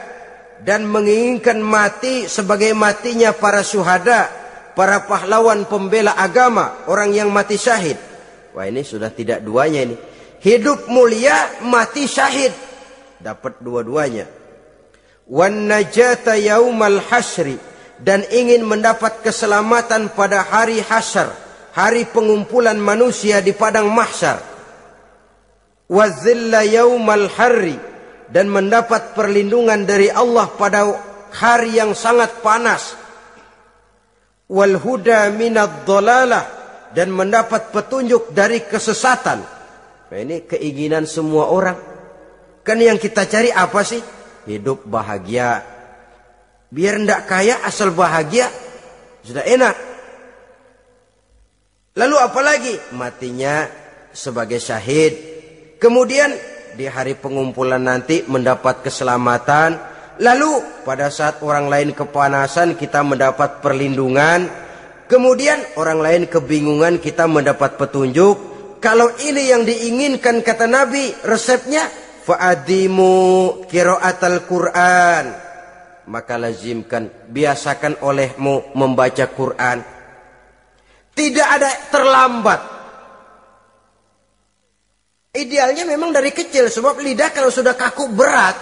Speaker 1: dan menginginkan mati sebagai matinya para syuhada, para pahlawan pembela agama, orang yang mati syahid." Wah, ini sudah tidak duanya ini. Hidup mulia, mati syahid. Dapat dua-duanya. Wan najata yaumal hasyri, dan ingin mendapat keselamatan pada hari hasyar, hari pengumpulan manusia di padang mahsyar. Wa zilla yaumal harri, dan mendapat perlindungan dari Allah pada hari yang sangat panas. Wal huda minad dhalalah, dan mendapat petunjuk dari kesesatan. Nah, ini keinginan semua orang. Kan yang kita cari apa sih? Hidup bahagia. Biar ndak kaya asal bahagia, sudah enak. Lalu apalagi? Matinya sebagai syahid. Kemudian di hari pengumpulan nanti mendapat keselamatan. Lalu pada saat orang lain kepanasan kita mendapat perlindungan. Kemudian orang lain kebingungan kita mendapat petunjuk. Kalau ini yang diinginkan kata Nabi, resepnya fa'adimu qiraatal Quran, maka lazimkan, biasakan olehmu membaca Quran. Tidak ada terlambat. Idealnya memang dari kecil, sebab lidah kalau sudah kaku berat,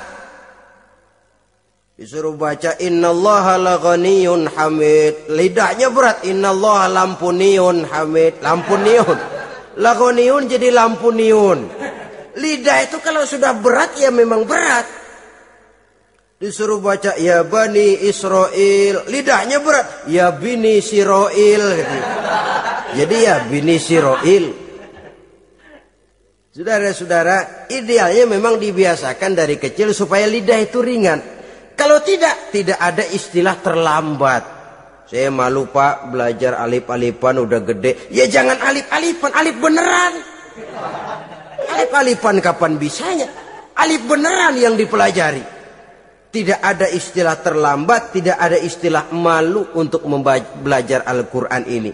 Speaker 1: disuruh baca innallaha laghaniyun hamid, lidahnya berat. Innallaha lampuniyun hamid, lampuniyun, laghaniyun jadi lampuniyun. Lidah itu kalau sudah berat ya memang berat. Disuruh baca ya bani Israel, lidahnya berat. Ya bini Siroil gitu. Jadi ya bini Siroil. Saudara-saudara, idealnya memang dibiasakan dari kecil supaya lidah itu ringan. Kalau tidak, tidak ada istilah terlambat. Saya malu pak, belajar alif-alifan udah gede. Ya jangan alif-alifan, alif beneran. Alif-alifan kapan bisanya? Alif beneran yang dipelajari. Tidak ada istilah terlambat, tidak ada istilah malu untuk belajar Al-Quran ini.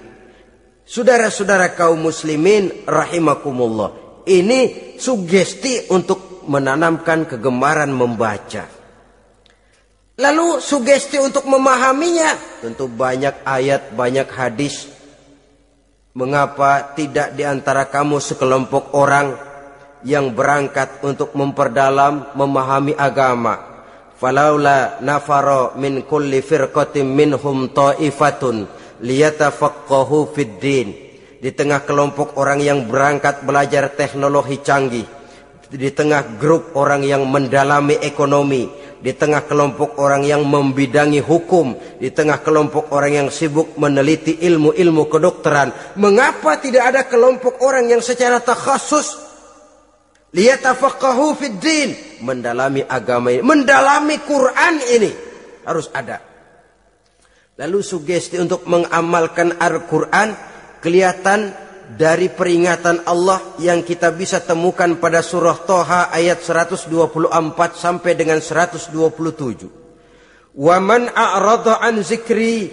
Speaker 1: Saudara-saudara kaum muslimin rahimakumullah. Ini sugesti untuk menanamkan kegemaran membaca. Lalu sugesti untuk memahaminya. Tentu banyak ayat, banyak hadis. Mengapa tidak di antara kamu sekelompok orang yang berangkat untuk memperdalam, memahami agama? Falaula nafaro min kulli firqatin minhum ta'ifatun liyatafaqahu fid din. Di tengah kelompok orang yang berangkat belajar teknologi canggih, di tengah grup orang yang mendalami ekonomi, di tengah kelompok orang yang membidangi hukum, di tengah kelompok orang yang sibuk meneliti ilmu-ilmu kedokteran, mengapa tidak ada kelompok orang yang secara takhasus liyatafaqahu fid din, mendalami agama ini, mendalami Quran ini, harus ada. Lalu sugesti untuk mengamalkan Al-Quran kelihatan dari peringatan Allah yang kita bisa temukan pada surah Toha ayat 124 sampai dengan 127. Wa man a'rada an zikri,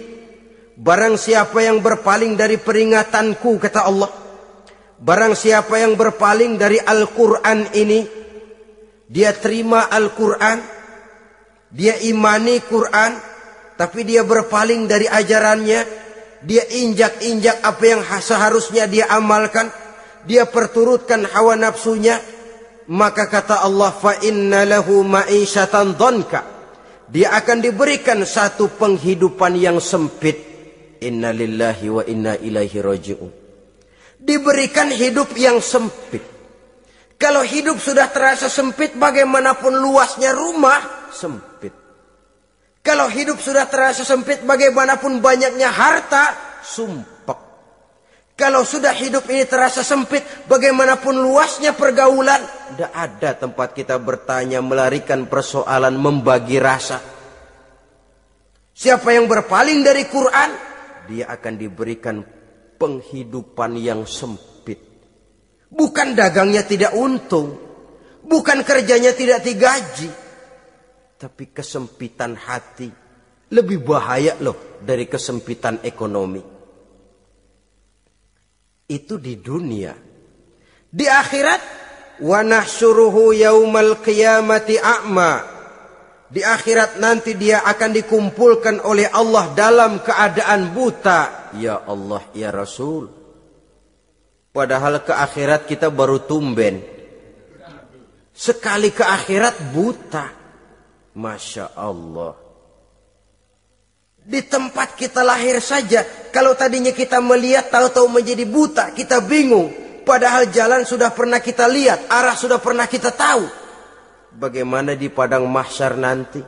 Speaker 1: barang siapa yang berpaling dari peringatanku, kata Allah, barang siapa yang berpaling dari Al-Quran ini, dia terima Al-Quran, dia imani Quran, tapi dia berpaling dari ajarannya, dia injak-injak apa yang seharusnya dia amalkan, dia perturutkan hawa nafsunya, maka kata Allah, fa inna lahu ma'isyatan dhanka, dia akan diberikan satu penghidupan yang sempit. Inna lillahi wa inna ilaihi raji'un. Diberikan hidup yang sempit. Kalau hidup sudah terasa sempit, bagaimanapun luasnya rumah, sempit. Kalau hidup sudah terasa sempit, bagaimanapun banyaknya harta, sumpek. Kalau sudah hidup ini terasa sempit, bagaimanapun luasnya pergaulan, tidak ada tempat kita bertanya, melarikan persoalan, membagi rasa. Siapa yang berpaling dari Quran, dia akan diberikan penghidupan yang sempit. Bukan dagangnya tidak untung, bukan kerjanya tidak digaji, tapi kesempitan hati lebih bahaya loh dari kesempitan ekonomi. Itu di dunia. Di akhirat, wa nahsyuruhu yaumal qiyamati a'ma. Di akhirat nanti dia akan dikumpulkan oleh Allah dalam keadaan buta. Ya Allah, ya Rasul. Padahal ke akhirat kita baru tumben. Sekali ke akhirat buta. Masya Allah. Di tempat kita lahir saja, kalau tadinya kita melihat, tahu-tahu menjadi buta, kita bingung. Padahal jalan sudah pernah kita lihat, arah sudah pernah kita tahu. Bagaimana di padang mahsyar nanti?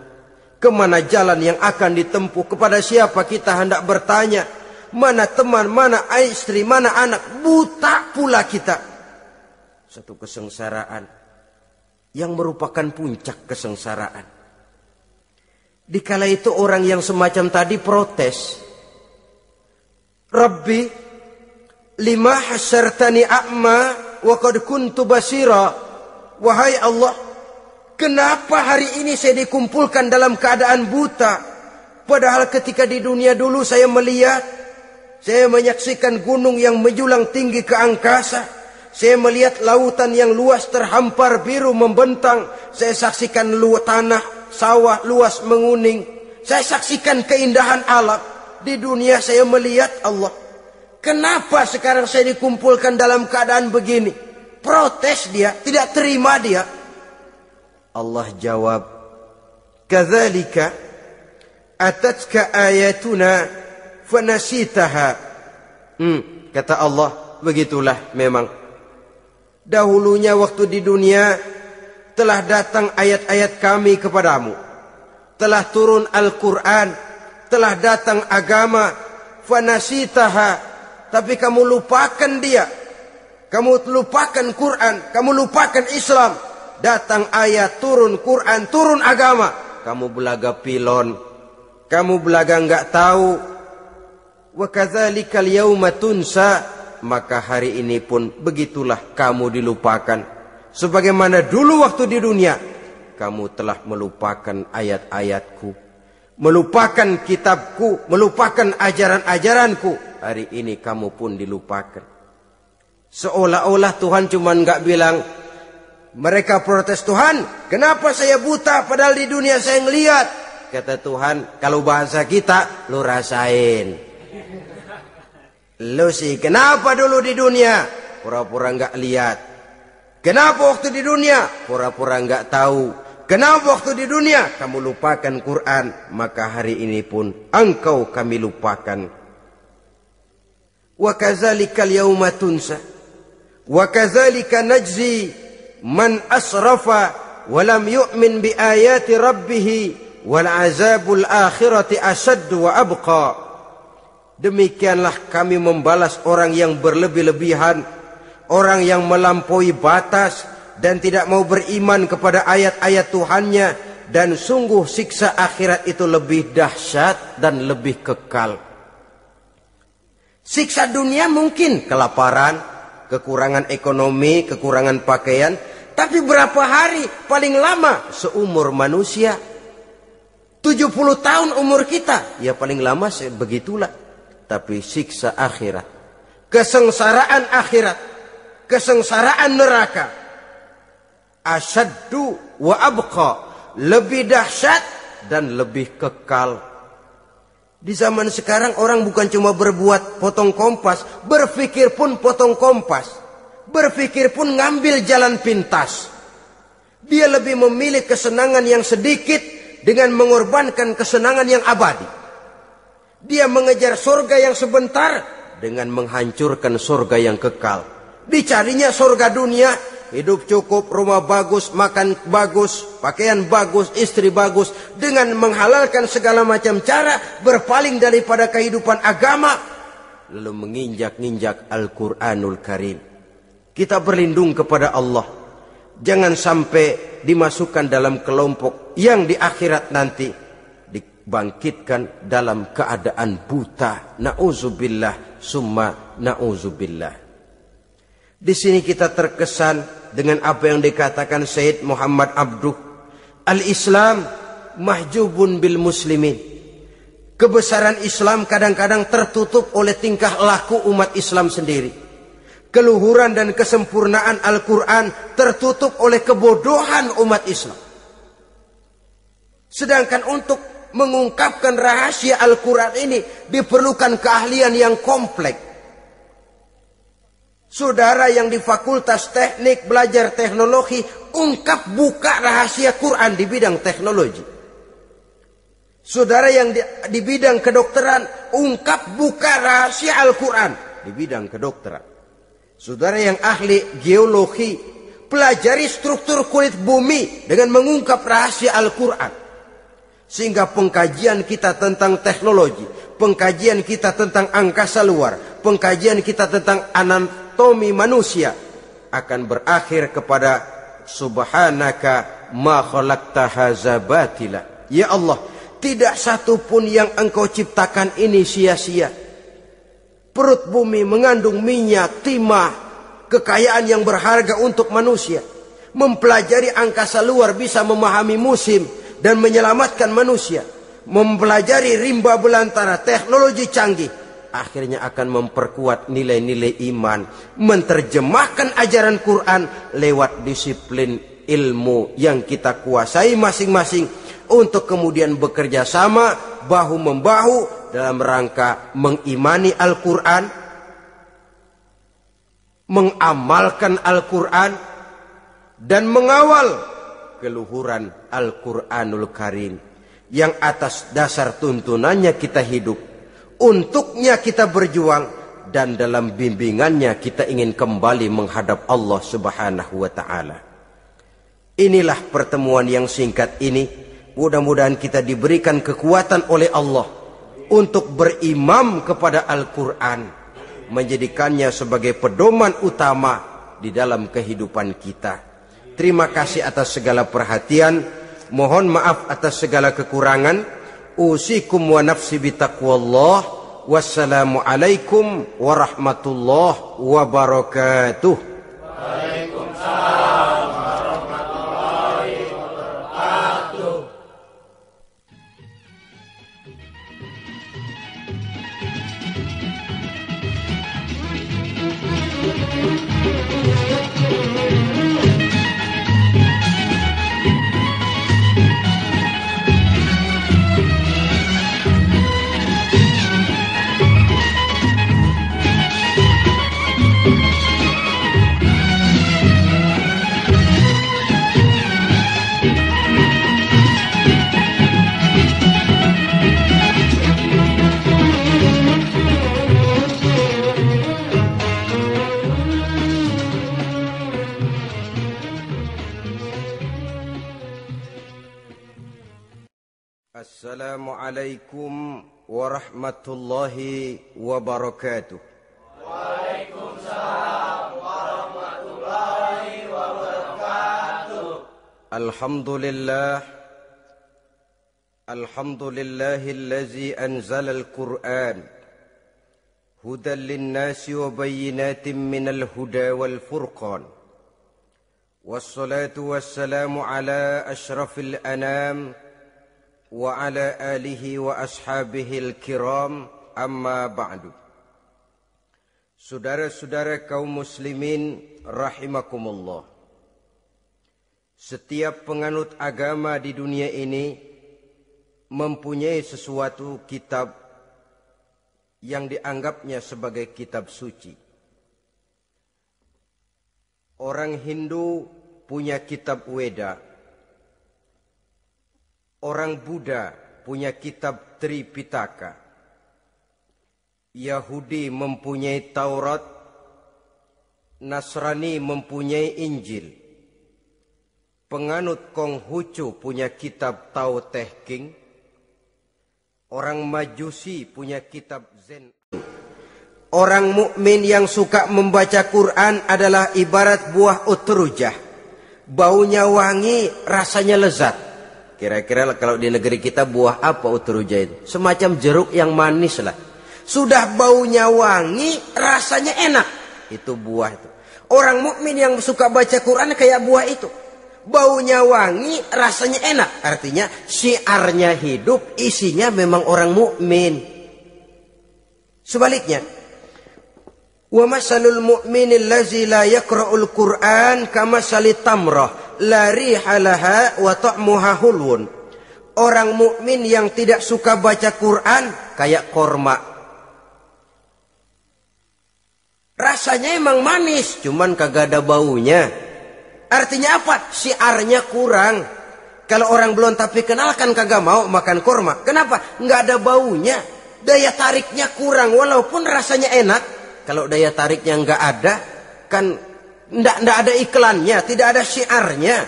Speaker 1: Kemana jalan yang akan ditempuh? Kepada siapa kita hendak bertanya? Mana teman, mana istri, mana anak? Buta pula kita. Satu kesengsaraan yang merupakan puncak kesengsaraan. Dikala itu orang yang semacam tadi protes. Rabbi, lima hasyartani a'ma wa qad kuntu basira. Wahai Allah, kenapa hari ini saya dikumpulkan dalam keadaan buta? Padahal ketika di dunia dulu saya melihat, saya menyaksikan gunung yang menjulang tinggi ke angkasa. Saya melihat lautan yang luas terhampar biru membentang. Saya saksikan tanah sawah luas menguning. Saya saksikan keindahan alam. Di dunia saya melihat Allah. Kenapa sekarang saya dikumpulkan dalam keadaan begini? Protes dia, tidak terima dia. Allah jawab, kadzalika atatka ayatuna fanasitaha. Kata Allah, begitulah memang. Dahulunya waktu di dunia telah datang ayat-ayat kami kepadamu. Telah turun Al-Quran. Telah datang agama. Fanasitaha. Tapi kamu lupakan dia. Kamu lupakan Quran. Kamu lupakan Islam. Datang ayat, turun Quran, turun agama. Kamu belaga pilon. Kamu belaga enggak tahu. Wa kadzalikal yauma tunsa. Maka hari ini pun begitulah kamu dilupakan. Sebagaimana dulu waktu di dunia, kamu telah melupakan ayat-ayatku, melupakan kitabku, melupakan ajaran-ajaranku. Hari ini kamu pun dilupakan. Seolah-olah Tuhan cuma enggak bilang, mereka protes, Tuhan, kenapa saya buta padahal di dunia saya ngelihat. Kata Tuhan, kalau bahasa kita, lu rasain. Lu sih, kenapa dulu di dunia? Pura-pura enggak lihat. Kenapa waktu di dunia? Pura-pura enggak tahu. Kenapa waktu di dunia? Kamu lupakan Quran. Maka hari ini pun engkau kami lupakan. Wa kadzalika al-yauma tunsa. Wa kadzalika najzi man asrafa walam yu'min bi ayati rabbih wal azabul akhirati asaddu wa abqa. Demikianlah kami membalas orang yang berlebih-lebihan, orang yang melampaui batas dan tidak mau beriman kepada ayat-ayat Tuhannya, dan sungguh siksa akhirat itu lebih dahsyat dan lebih kekal. Siksa dunia mungkin kelaparan, kekurangan ekonomi, kekurangan pakaian, tapi berapa hari paling lama seumur manusia? 70 tahun umur kita, ya paling lama begitulah. Tapi siksa akhirat, kesengsaraan akhirat, kesengsaraan neraka, asyaddu wa abqa, lebih dahsyat dan lebih kekal. Di zaman sekarang orang bukan cuma berbuat potong kompas, berpikir pun potong kompas, berpikir pun ngambil jalan pintas. Dia lebih memilih kesenangan yang sedikit dengan mengorbankan kesenangan yang abadi. Dia mengejar surga yang sebentar dengan menghancurkan surga yang kekal. Dicarinya surga dunia, hidup cukup, rumah bagus, makan bagus, pakaian bagus, istri bagus, dengan menghalalkan segala macam cara, berpaling daripada kehidupan agama, lalu menginjak-injak Al-Quranul Karim. Kita berlindung kepada Allah, jangan sampai dimasukkan dalam kelompok yang di akhirat nanti dibangkitkan dalam keadaan buta. Na'udzubillah summa na'udzubillah. Di sini kita terkesan dengan apa yang dikatakan Sayyid Muhammad Abduh, al-Islam mahjubun bil muslimin. Kebesaran Islam kadang-kadang tertutup oleh tingkah laku umat Islam sendiri. Keluhuran dan kesempurnaan Al-Quran tertutup oleh kebodohan umat Islam. Sedangkan untuk mengungkapkan rahasia Al-Quran ini diperlukan keahlian yang kompleks. Saudara yang di fakultas teknik belajar teknologi, ungkap buka rahasia Quran di bidang teknologi. Saudara yang di bidang kedokteran, ungkap buka rahasia Al-Quran di bidang kedokteran. Saudara yang ahli geologi, pelajari struktur kulit bumi dengan mengungkap rahasia Al-Quran. Sehingga pengkajian kita tentang teknologi, pengkajian kita tentang angkasa luar, pengkajian kita tentang anatomi manusia akan berakhir kepada subhanaka ma khalaqta hadza batila. Ya Allah, tidak satu pun yang Engkau ciptakan ini sia-sia. Perut bumi mengandung minyak, timah, kekayaan yang berharga untuk manusia. Mempelajari angkasa luar bisa memahami musim dan menyelamatkan manusia. Mempelajari rimba belantara, teknologi canggih, akhirnya akan memperkuat nilai-nilai iman. Menerjemahkan ajaran Quran lewat disiplin ilmu yang kita kuasai masing-masing, untuk kemudian bekerja sama bahu-membahu dalam rangka mengimani Al-Quran, mengamalkan Al-Quran, dan mengawal keluhuran Al-Quranul Karim yang atas dasar tuntunannya kita hidup, untuknya kita berjuang, dan dalam bimbingannya kita ingin kembali menghadap Allah Subhanahu wa ta'ala. Inilah pertemuan yang singkat ini. Mudah-mudahan kita diberikan kekuatan oleh Allah untuk berimam kepada Al-Quran, menjadikannya sebagai pedoman utama di dalam kehidupan kita. Terima kasih atas segala perhatian. Mohon maaf atas segala kekurangan. Usikum wa nafsi bitaqwallah. Wassalamualaikum warahmatullahi wabarakatuh. Waalaikumsalam warahmatullahi wabarakatuh. Assalamualaikum warahmatullahi wabarakatuh.
Speaker 2: Waalaikumsalam warahmatullahi wabarakatuh.
Speaker 1: Alhamdulillahillazi anzala al-Qur'an hudan lin-nasi wa bayyinatin minal huda wal furqan. Wassalatu wassalamu ala asyrafil anam wa ala alihi wa ashabihil kiram, amma ba'du. Saudara-saudara kaum muslimin rahimakumullah. Setiap penganut agama di dunia ini mempunyai sesuatu kitab yang dianggapnya sebagai kitab suci. Orang Hindu punya kitab Weda. Orang Buddha punya kitab Tripitaka. Yahudi mempunyai Taurat. Nasrani mempunyai Injil. Penganut Konghucu punya kitab Tao Te Ching. Orang Majusi punya kitab Zen. Orang mukmin yang suka membaca Quran adalah ibarat buah utrujah. Baunya wangi, rasanya lezat. Kira-kira kalau di negeri kita buah apa utrujah itu? Semacam jeruk yang manis lah. Sudah baunya wangi, rasanya enak. Itu buah itu. Orang mukmin yang suka baca Quran kayak buah itu. Baunya wangi, rasanya enak. Artinya syiarnya hidup, isinya memang orang mukmin. Sebaliknya, wa masalul mu'minil lazi la yaqra'ul Qur'an kamasalit tamrah la riha laha wa ta'muha hulwun. Orang mukmin yang tidak suka baca Quran kayak korma. Rasanya emang manis, cuman kagak ada baunya. Artinya apa? Syiarnya kurang. Kalau orang belum tapi kenal kan kagak mau makan korma. Kenapa? Nggak ada baunya. Daya tariknya kurang walaupun rasanya enak. Kalau daya tariknya nggak ada, kan nggak ada iklannya, tidak ada syiarnya.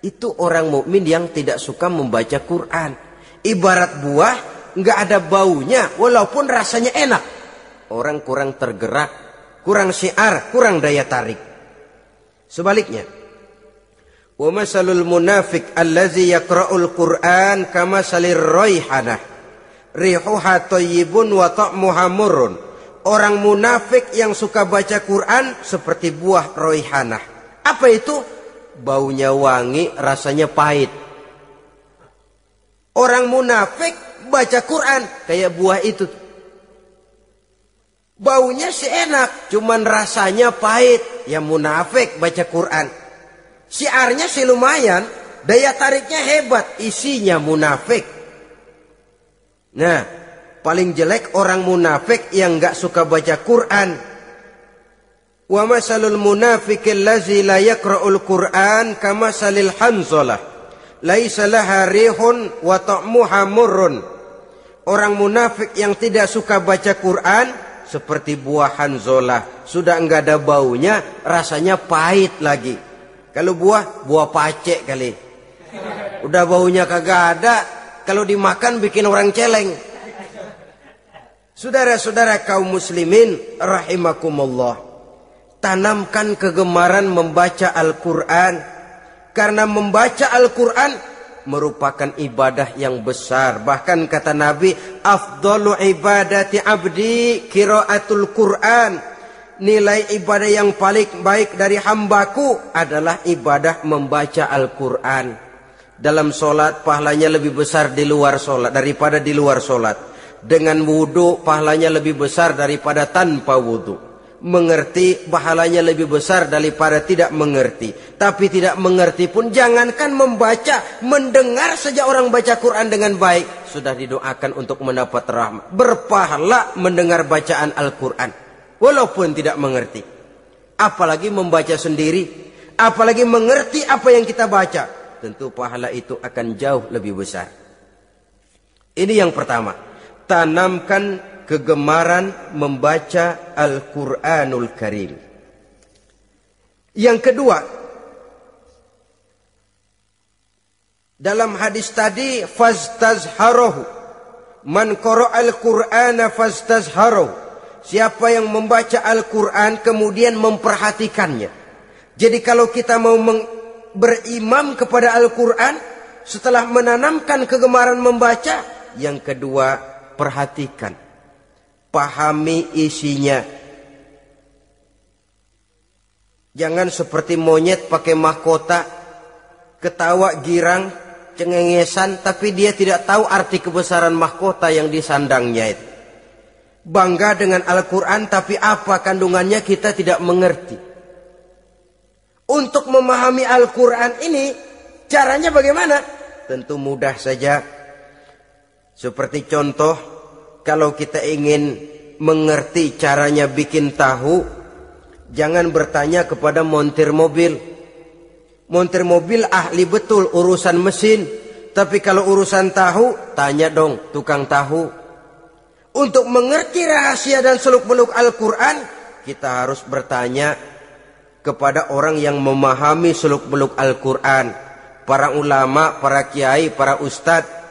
Speaker 1: Itu orang mukmin yang tidak suka membaca Quran. Ibarat buah, nggak ada baunya walaupun rasanya enak. Orang kurang tergerak, kurang syiar, kurang daya tarik. Sebaliknya, wa masalul munafiq allazi yaqra'ul Qur'an kamasalir raihanah rihuha thayyibun wa ta'muha murrun. Orang munafik yang suka baca Quran seperti buah raihanah. Apa itu? Baunya wangi, rasanya pahit. Orang munafik baca Quran kayak buah itu. Baunya sih enak, cuman rasanya pahit. Ya munafik baca Quran. Syiarnya sih lumayan, daya tariknya hebat, isinya munafik. Nah, paling jelek orang munafik yang enggak suka baca Quran. Wa masalul munafiqil lazi la yaqra'ul Qur'an kamasalil hanzalah laisa laha rihun wa ta'muha murrun. Orang munafik yang tidak suka baca Quran seperti buah hanzolah, sudah enggak ada baunya, rasanya pahit lagi. Kalau buah pacek kali. Udah baunya kagak ada, kalau dimakan bikin orang celeng. Saudara-saudara kaum muslimin rahimakumullah, tanamkan kegemaran membaca Al-Qur'an, karena membaca Al-Qur'an merupakan ibadah yang besar. Bahkan kata Nabi, afdalu ibadati abdi qiraatul Qur'an. Nilai ibadah yang paling baik dari hambaku adalah ibadah membaca Al-Qur'an. Dalam solat pahalanya lebih besar di luar solat daripada di luar solat. Dengan wudu pahalanya lebih besar daripada tanpa wudu. Mengerti pahalanya lebih besar daripada tidak mengerti. Tapi tidak mengerti pun jangankan membaca, mendengar saja orang baca Quran dengan baik sudah didoakan untuk mendapat rahmat. Berpahala mendengar bacaan Al-Quran walaupun tidak mengerti. Apalagi membaca sendiri, apalagi mengerti apa yang kita baca, tentu pahala itu akan jauh lebih besar. Ini yang pertama, tanamkan kegemaran membaca Al-Quranul Karim. Yang kedua, Dalam hadis tadi, fastazharohu. Man qara'al Qur'ana fastazharohu. Siapa yang membaca Al-Quran kemudian memperhatikannya. Jadi kalau kita mau berimam kepada Al-Quran, setelah menanamkan kegemaran membaca, yang kedua, perhatikan. Pahami isinya. Jangan seperti monyet pakai mahkota, ketawa girang, cengengesan, tapi dia tidak tahu arti kebesaran mahkota yang disandangnya itu. Bangga dengan Al-Quran, tapi apa kandungannya kita tidak mengerti. Untuk memahami Al-Quran ini, caranya bagaimana? Tentu mudah saja. Seperti contoh, kalau kita ingin mengerti caranya bikin tahu, jangan bertanya kepada montir mobil. Montir mobil ahli betul urusan mesin. Tapi kalau urusan tahu, tanya dong tukang tahu. Untuk mengerti rahasia dan seluk-beluk Al-Quran, kita harus bertanya kepada orang yang memahami seluk-beluk Al-Quran. Para ulama, para kiai, para ustadz.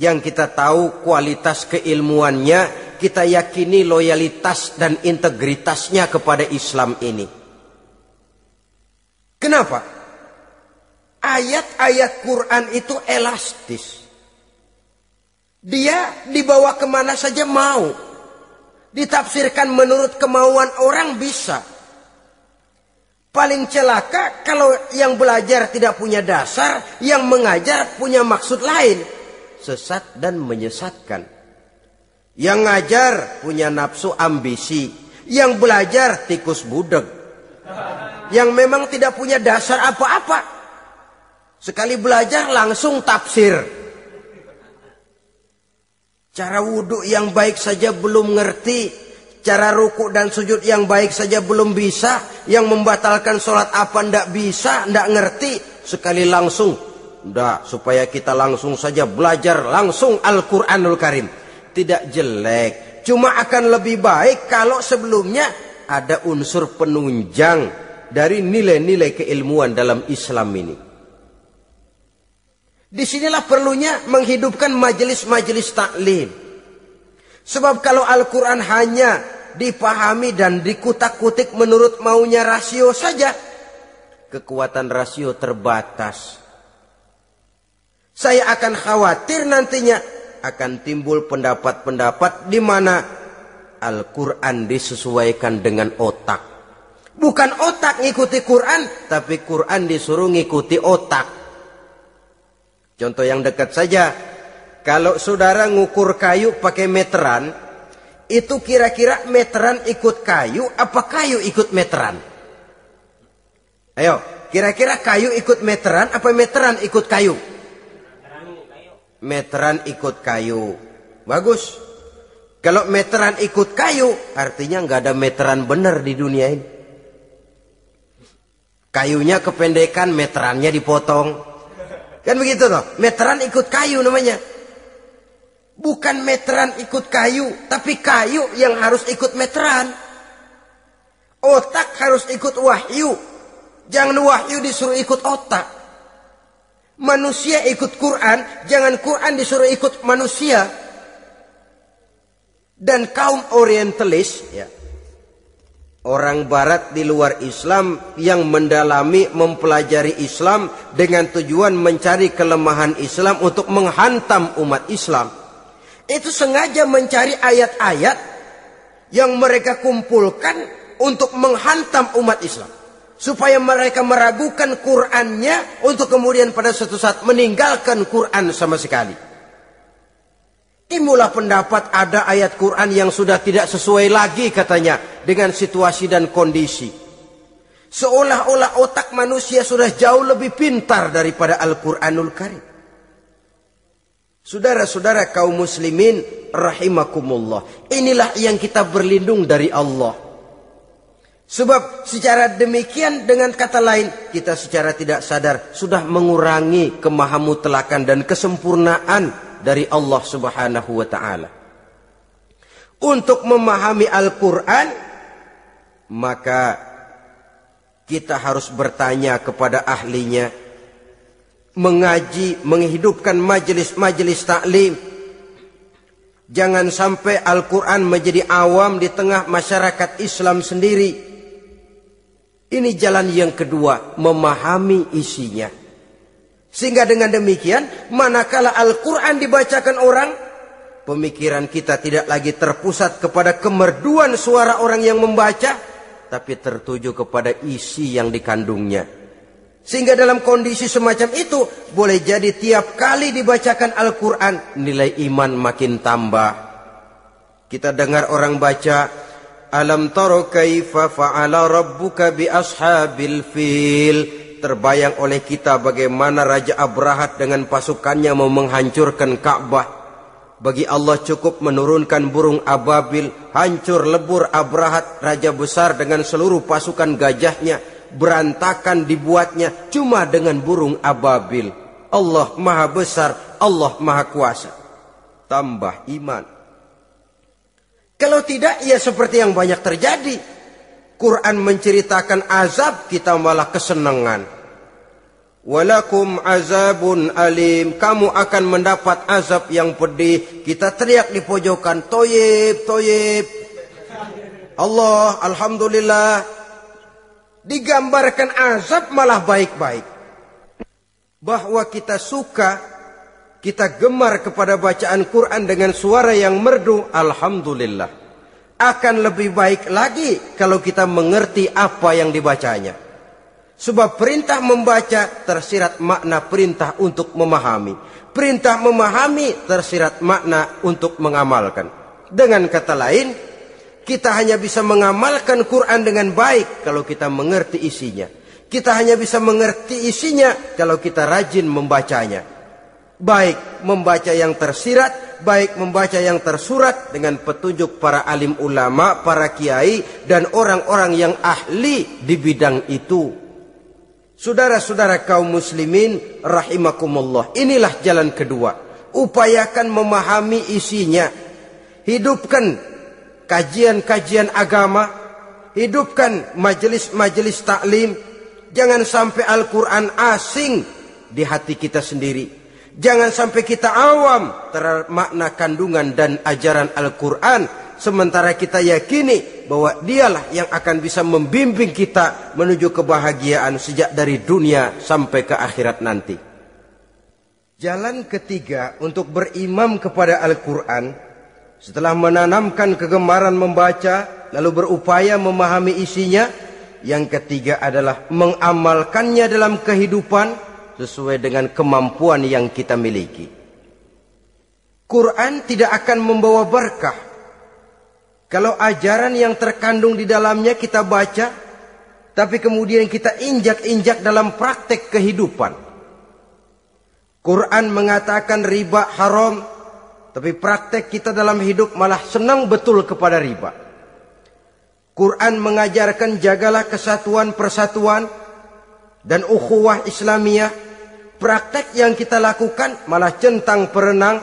Speaker 1: Yang kita tahu kualitas keilmuannya, kita yakini loyalitas dan integritasnya kepada Islam ini. Kenapa? Ayat-ayat Quran itu elastis. Dia dibawa kemana saja mau. Ditafsirkan menurut kemauan orang bisa. Paling celaka kalau yang belajar tidak punya dasar, yang mengajar punya maksud lain. Sesat dan menyesatkan. Yang ngajar punya nafsu ambisi. Yang belajar tikus budeg. Yang memang tidak punya dasar apa-apa. Sekali belajar langsung tafsir. Cara wudhu yang baik saja belum ngerti. Cara ruku dan sujud yang baik saja belum bisa. Yang membatalkan sholat apa ndak bisa, ndak ngerti. Sekali langsung. Ndak, supaya kita langsung saja belajar langsung Al-Quranul Karim. Tidak jelek. Cuma akan lebih baik kalau sebelumnya ada unsur penunjang dari nilai-nilai keilmuan dalam Islam ini. Disinilah perlunya menghidupkan majelis-majelis taklim. Sebab kalau Al-Quran hanya dipahami dan dikutak-kutik menurut maunya rasio saja, kekuatan rasio terbatas. Saya akan khawatir nantinya akan timbul pendapat-pendapat di mana Al-Quran disesuaikan dengan otak. Bukan otak ngikuti Quran, tapi Quran disuruh ngikuti otak. Contoh yang dekat saja, kalau saudara ngukur kayu pakai meteran, itu kira-kira meteran ikut kayu, apa kayu ikut meteran? Ayo, kira-kira kayu ikut meteran, apa meteran ikut kayu? Meteran ikut kayu. Bagus. Kalau meteran ikut kayu, artinya nggak ada meteran benar di dunia ini. Kayunya kependekan, meterannya dipotong. Kan begitu loh, meteran ikut kayu namanya. Bukan meteran ikut kayu, tapi kayu yang harus ikut meteran. Otak harus ikut wahyu. Jangan wahyu disuruh ikut otak. Manusia ikut Quran, jangan Quran disuruh ikut manusia. Dan kaum orientalis, ya, orang barat di luar Islam yang mendalami, mempelajari Islam dengan tujuan mencari kelemahan Islam untuk menghantam umat Islam. Itu sengaja mencari ayat-ayat yang mereka kumpulkan untuk menghantam umat Islam. Supaya mereka meragukan Qur'annya untuk kemudian pada suatu saat meninggalkan Qur'an sama sekali. Timbullah pendapat ada ayat Quran yang sudah tidak sesuai lagi katanya dengan situasi dan kondisi. Seolah-olah otak manusia sudah jauh lebih pintar daripada Al-Quranul Karim. Saudara-saudara kaum muslimin rahimakumullah. Inilah yang kita berlindung dari Allah. Sebab secara demikian dengan kata lain kita secara tidak sadar sudah mengurangi kemahamutlakan dan kesempurnaan dari Allah Subhanahu wa ta'ala. Untuk memahami Al-Quran, maka kita harus bertanya kepada ahlinya. mengaji, menghidupkan majelis-majelis taklim. Jangan sampai Al-Quran menjadi awam di tengah masyarakat Islam sendiri. Ini jalan yang kedua, memahami isinya. Sehingga dengan demikian, manakala Al-Quran dibacakan orang, pemikiran kita tidak lagi terpusat kepada kemerduan suara orang yang membaca, tapi tertuju kepada isi yang dikandungnya. Sehingga dalam kondisi semacam itu, boleh jadi tiap kali dibacakan Al-Quran, nilai iman makin tambah. Kita dengar orang baca, Alam taro kaifa fa'ala rabbuka bi ashabil fil. Terbayang oleh kita bagaimana Raja Abrahat dengan pasukannya mau menghancurkan Ka'bah. Bagi Allah cukup menurunkan burung ababil, hancur lebur Abrahat, raja besar dengan seluruh pasukan gajahnya. Berantakan dibuatnya cuma dengan burung ababil. Allah maha besar, Allah maha kuasa. Tambah iman. Kalau tidak, ya seperti yang banyak terjadi. Quran menceritakan azab, kita malah kesenangan. Walakum azabun alim. Kamu akan mendapat azab yang pedih. Kita teriak di pojokan, toyib, toyib. Allah, alhamdulillah. Digambarkan azab malah baik-baik. Bahwa kita suka, kita gemar kepada bacaan Quran dengan suara yang merdu, alhamdulillah. Akan lebih baik lagi kalau kita mengerti apa yang dibacanya. Sebab perintah membaca tersirat makna perintah untuk memahami. Perintah memahami tersirat makna untuk mengamalkan. Dengan kata lain, kita hanya bisa mengamalkan Quran dengan baik kalau kita mengerti isinya. Kita hanya bisa mengerti isinya kalau kita rajin membacanya. Baik membaca yang tersirat, baik membaca yang tersurat dengan petunjuk para alim ulama, para kiai, dan orang-orang yang ahli di bidang itu. Saudara-saudara kaum muslimin rahimakumullah, inilah jalan kedua. Upayakan memahami isinya. Hidupkan kajian-kajian agama. Hidupkan majelis-majelis taklim. Jangan sampai Al-Quran asing di hati kita sendiri. Jangan sampai kita awam terhadap makna kandungan dan ajaran Al-Quran, sementara kita yakini bahwa dialah yang akan bisa membimbing kita menuju kebahagiaan sejak dari dunia sampai ke akhirat nanti. Jalan ketiga untuk berimam kepada Al-Quran, setelah menanamkan kegemaran membaca, lalu berupaya memahami isinya, yang ketiga adalah mengamalkannya dalam kehidupan, sesuai dengan kemampuan yang kita miliki. Quran tidak akan membawa berkah kalau ajaran yang terkandung di dalamnya kita baca, tapi kemudian kita injak-injak dalam praktek kehidupan. Quran mengatakan riba haram, tapi praktek kita dalam hidup malah senang betul kepada riba. Quran mengajarkan jagalah kesatuan persatuan dan ukhuwah Islamiyah. Praktek yang kita lakukan malah centang perenang,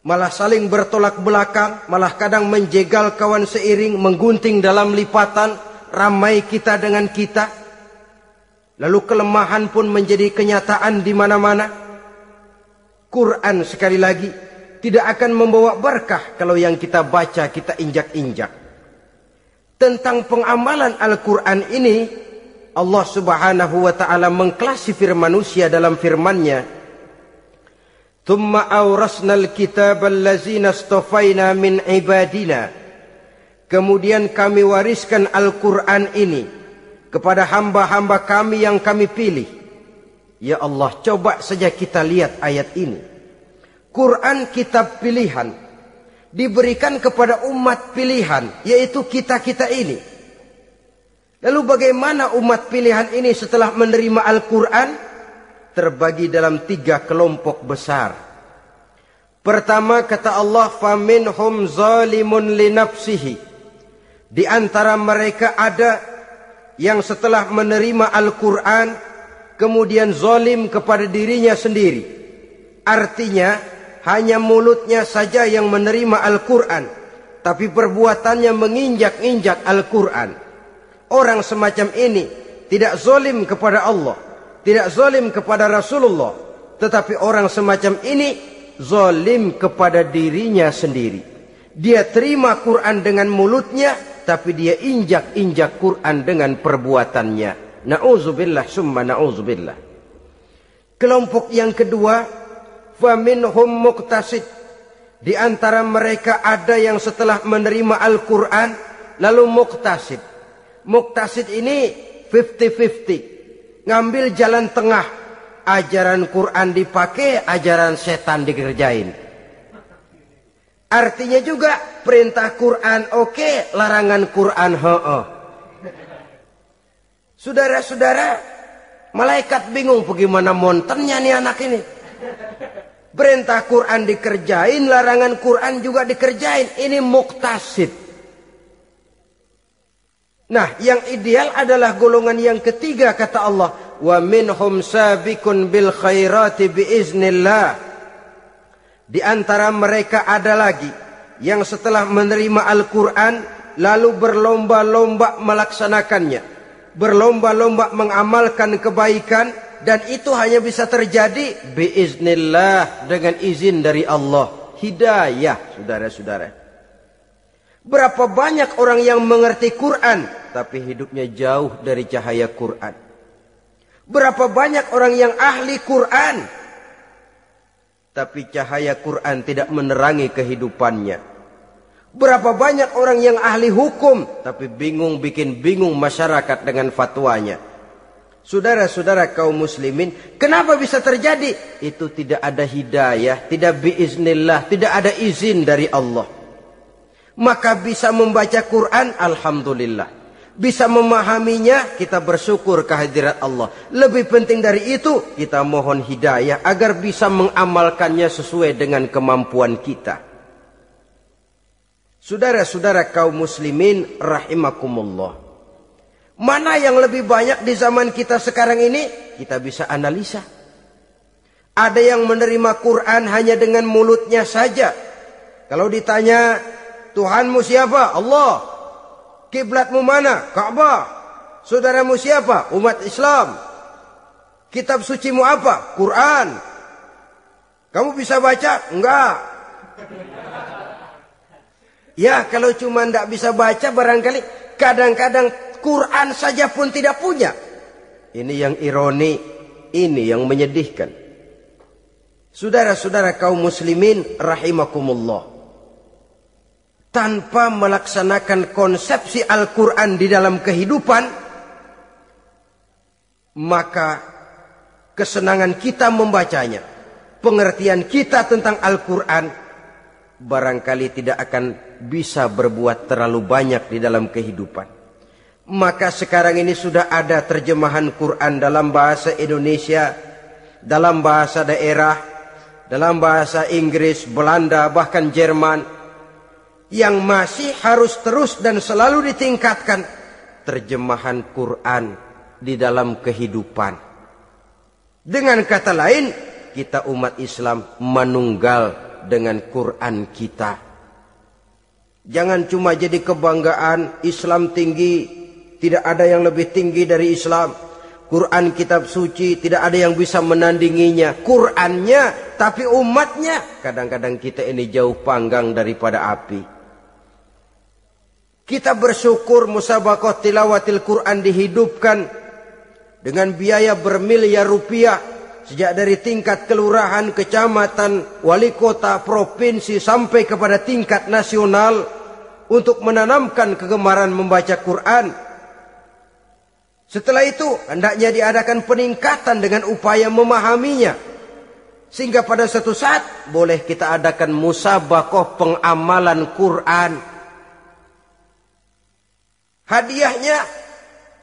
Speaker 1: malah saling bertolak belakang, malah kadang menjegal kawan seiring, menggunting dalam lipatan, ramai kita dengan kita. Lalu kelemahan pun menjadi kenyataan di mana-mana. Quran sekali lagi tidak akan membawa berkah kalau yang kita baca kita injak-injak. Tentang pengamalan Al-Quran ini, Allah subhanahu wa ta'ala mengklasifikasi manusia dalam firman-Nya. Thumma awrasnal kitab allazina astafaina min ibadina. Kemudian kami wariskan Al-Quran ini kepada hamba-hamba kami yang kami pilih. Ya Allah, coba saja kita lihat ayat ini. Quran kitab pilihan, diberikan kepada umat pilihan, yaitu kita-kita ini. Lalu bagaimana umat pilihan ini setelah menerima Al-Quran? Terbagi dalam 3 kelompok besar. Pertama kata Allah, faminhum zalimun linafsihi. Di antara mereka ada yang setelah menerima Al-Quran kemudian zalim kepada dirinya sendiri. Artinya hanya mulutnya saja yang menerima Al-Quran, tapi perbuatannya menginjak-injak Al-Quran. Orang semacam ini tidak zalim kepada Allah, tidak zalim kepada Rasulullah, tetapi orang semacam ini zalim kepada dirinya sendiri. Dia terima Quran dengan mulutnya, tapi dia injak-injak Quran dengan perbuatannya. Na'udzubillah summa na'udzubillah. Kelompok yang kedua, faminhum muqtasid. Di antara mereka ada yang setelah menerima Al-Quran lalu muqtasid. Muqtasid ini 50-50. Ngambil jalan tengah. Ajaran Quran dipakai, ajaran setan dikerjain. Artinya juga perintah Quran oke, larangan Quran heeh. Saudara-saudara, malaikat bingung bagaimana montennya nih anak ini. Perintah Quran dikerjain, larangan Quran juga dikerjain. Ini muqtasid. Nah, yang ideal adalah golongan yang ketiga, kata Allah. Wa minhum sabiqun bil khairati biiznillah. Di antara mereka ada lagi yang setelah menerima Al-Quran lalu berlomba-lomba melaksanakannya. Berlomba-lomba mengamalkan kebaikan. Dan itu hanya bisa terjadi biiznillah, dengan izin dari Allah. Hidayah, saudara-saudara. Berapa banyak orang yang mengerti Quran tapi hidupnya jauh dari cahaya Quran. Berapa banyak orang yang ahli Quran tapi cahaya Quran tidak menerangi kehidupannya. Berapa banyak orang yang ahli hukum tapi bikin bingung masyarakat dengan fatwanya. Saudara-saudara kaum muslimin, kenapa bisa terjadi? Itu tidak ada hidayah, tidak biiznillah, tidak ada izin dari Allah. Maka bisa membaca Quran, alhamdulillah. Bisa memahaminya, kita bersyukur kehadirat Allah. Lebih penting dari itu, kita mohon hidayah agar bisa mengamalkannya sesuai dengan kemampuan kita. Saudara-saudara kaum muslimin rahimakumullah. Mana yang lebih banyak di zaman kita sekarang ini? Kita bisa analisa. Ada yang menerima Quran hanya dengan mulutnya saja. Kalau ditanya, Tuhanmu siapa? Allah. Kiblatmu mana? Ka'bah. Saudaramu siapa? Umat Islam. Kitab sucimu apa? Quran. Kamu bisa baca? Enggak. Ya, kalau cuma tidak bisa baca, barangkali kadang-kadang Quran saja pun tidak punya. Ini yang ironi, ini yang menyedihkan. Saudara-saudara kaum muslimin rahimakumullah. Tanpa melaksanakan konsepsi Al-Quran di dalam kehidupan, maka kesenangan kita membacanya, pengertian kita tentang Al-Quran, barangkali tidak akan bisa berbuat terlalu banyak di dalam kehidupan. Maka sekarang ini sudah ada terjemahan Quran dalam bahasa Indonesia, dalam bahasa daerah, dalam bahasa Inggris, Belanda, bahkan Jerman, yang masih harus terus dan selalu ditingkatkan terjemahan Quran di dalam kehidupan. Dengan kata lain, kita umat Islam menunggal dengan Quran kita. Jangan cuma jadi kebanggaan Islam tinggi, tidak ada yang lebih tinggi dari Islam. Quran kitab suci, tidak ada yang bisa menandinginya. Qurannya, tapi umatnya, kadang-kadang kita ini jauh panggang daripada api. Kita bersyukur musabaqah tilawatil Quran dihidupkan dengan biaya bermiliar rupiah. Sejak dari tingkat kelurahan, kecamatan, wali kota, provinsi, sampai kepada tingkat nasional. Untuk menanamkan kegemaran membaca Quran. Setelah itu, hendaknya diadakan peningkatan dengan upaya memahaminya. Sehingga pada suatu saat, boleh kita adakan musabaqah pengamalan Quran. Hadiahnya,